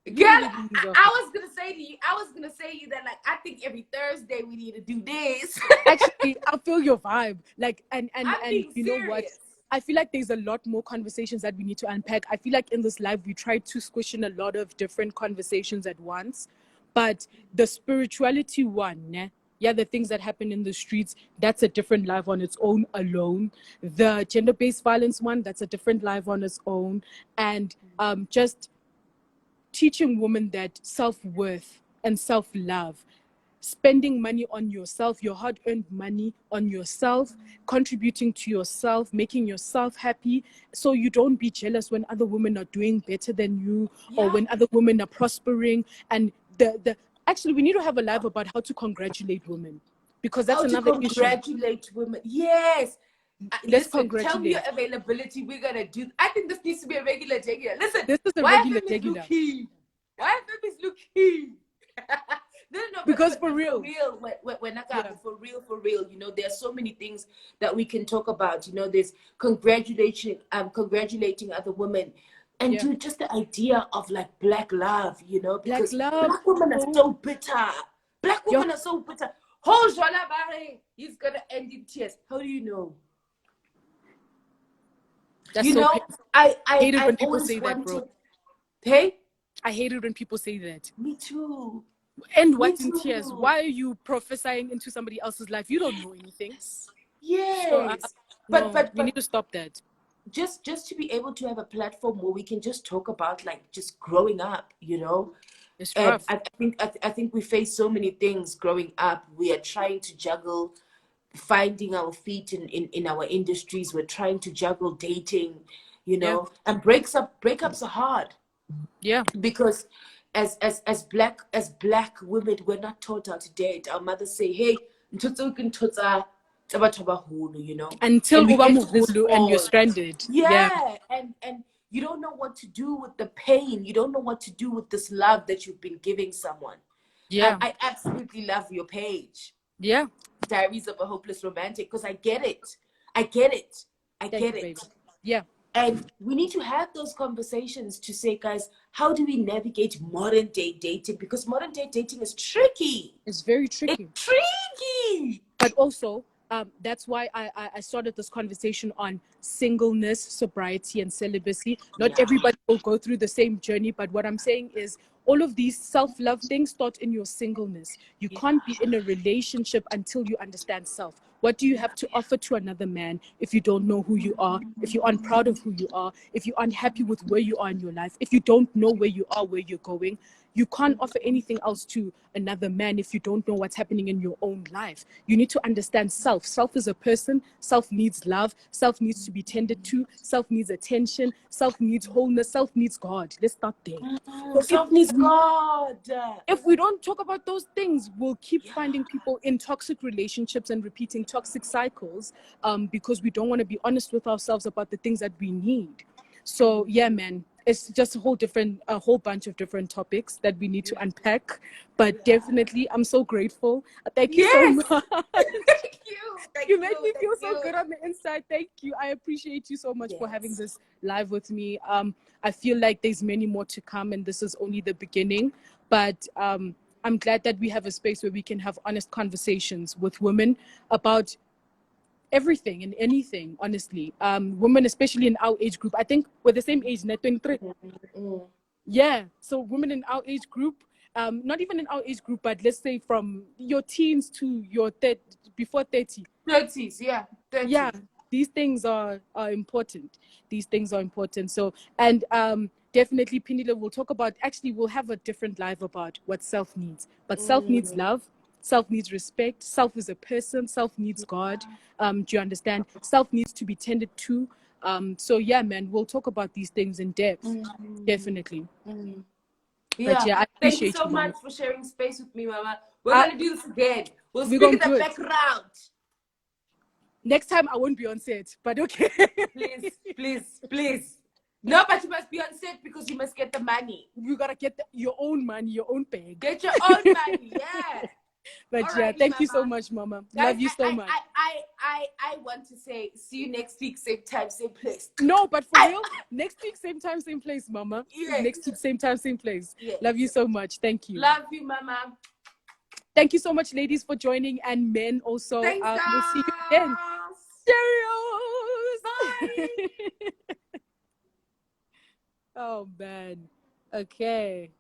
Girl, I was gonna say to you that, like, I think every Thursday we need to do this. Actually, I feel your vibe. Like, and you know what? I feel like there's a lot more conversations that we need to unpack. I feel like in this live, we tried to squish in a lot of different conversations at once. But the spirituality one, the things that happen in the streets, that's a different live on its own alone. The gender-based violence one, that's a different live on its own. And just teaching women that self-worth and self-love, spending money on yourself, your hard-earned money on yourself, contributing to yourself, making yourself happy, so you don't be jealous when other women are doing better than you, or when other women are prospering. And actually, we need to have a live about how to congratulate women, because that's another issue. Congratulate women, yes. Let's congratulate. Tell me your availability. We're gonna do. I think this needs to be a regular. Listen, this is a regular regular. Why is Lucky? No, because for real, for real, you know, there are so many things that we can talk about. You know, there's congratulating other women, and dude, just the idea of like black love, you know, because black women are so bitter. Black women are so bitter. He's gonna end in tears. How do you know? That's you so know, I hate it when people say that, bro. Hey, I hate it when people say that. Me too. And what's in tears? Why are you prophesying into somebody else's life? You don't know anything. Yes. So, but we need to stop that. Just to be able to have a platform where we can just talk about, like, just growing up, you know. It's rough. I think we face so many things growing up. We are trying to juggle finding our feet in our industries. We're trying to juggle dating, you know, and breakups are hard. Yeah. Because as black women, we're not taught how to date. Our mothers say, hey, you know, until and you're stranded. And you don't know what to do with the pain. You don't know what to do with this love that you've been giving someone. I absolutely love your page, Diaries of a Hopeless Romantic, because I get it. Yeah. And we need to have those conversations to say, guys, how do we navigate modern day dating? Because modern day dating is tricky. It's very tricky. It's tricky. But also, that's why I started this conversation on singleness, sobriety, and celibacy. Not everybody will go through the same journey, but what I'm saying is all of these self-love things start in your singleness. You can't be in a relationship until you understand self. What do you have to offer to another man if you don't know who you are, if you aren't proud of who you are, if you aren't happy with where you are in your life, if you don't know where you are, where you're going? You can't offer anything else to another man if you don't know what's happening in your own life. You need to understand self. Self is a person. Self needs love. Self needs to be tended to. Self needs attention. Self needs wholeness. Self needs God. Let's start there. So Self needs God. If we don't talk about those things, we'll keep finding people in toxic relationships and repeating toxic cycles, because we don't want to be honest with ourselves about the things that we need. So yeah, man, it's just a whole bunch of different topics that we need to unpack. But definitely, I'm so grateful. Thank you so much. Thank you. You made me feel so good on the inside. Thank you. I appreciate you so much for having this live with me. I feel like there's many more to come, and this is only the beginning. But I'm glad that we have a space where we can have honest conversations with women about everything and anything, honestly. Women, especially in our age group, I think we're the same age, 23. Yeah, so women in our age group, not even in our age group, but let's say from your teens to your before 30. 30s, yeah. 30. Yeah, these things are important. These things are important. So, and definitely, Pinila will talk about, actually, we'll have a different live about what self needs. But self needs love. Self needs respect. Self is a person. Self needs God. Do you understand? Self needs to be tended to. So yeah, man, we'll talk about these things in depth. Definitely. Yeah. But yeah, I Thank you appreciate so you, much Mama. for sharing space with me, Mama. We're gonna do this again. We'll we're speak in gonna the do it. background. Next time I won't be on set, but okay. Please, please, please. No, but you must be on set because you must get the money. You gotta get your own money, your own bag. Get your own money, yeah. But Alrighty, yeah, thank you so Mama. much, Mama. Guys, Love you so much. I want to say, see you next week, same time, same place. No, but for real, next week, same time, same place, Mama. Yes. Next week, same time, same place. Yes. Love you so much. Thank you. Love you, Mama. Thank you so much, ladies, for joining, and men also. Thanks, We'll see you again. Cheerios! Bye. Oh, man. Okay.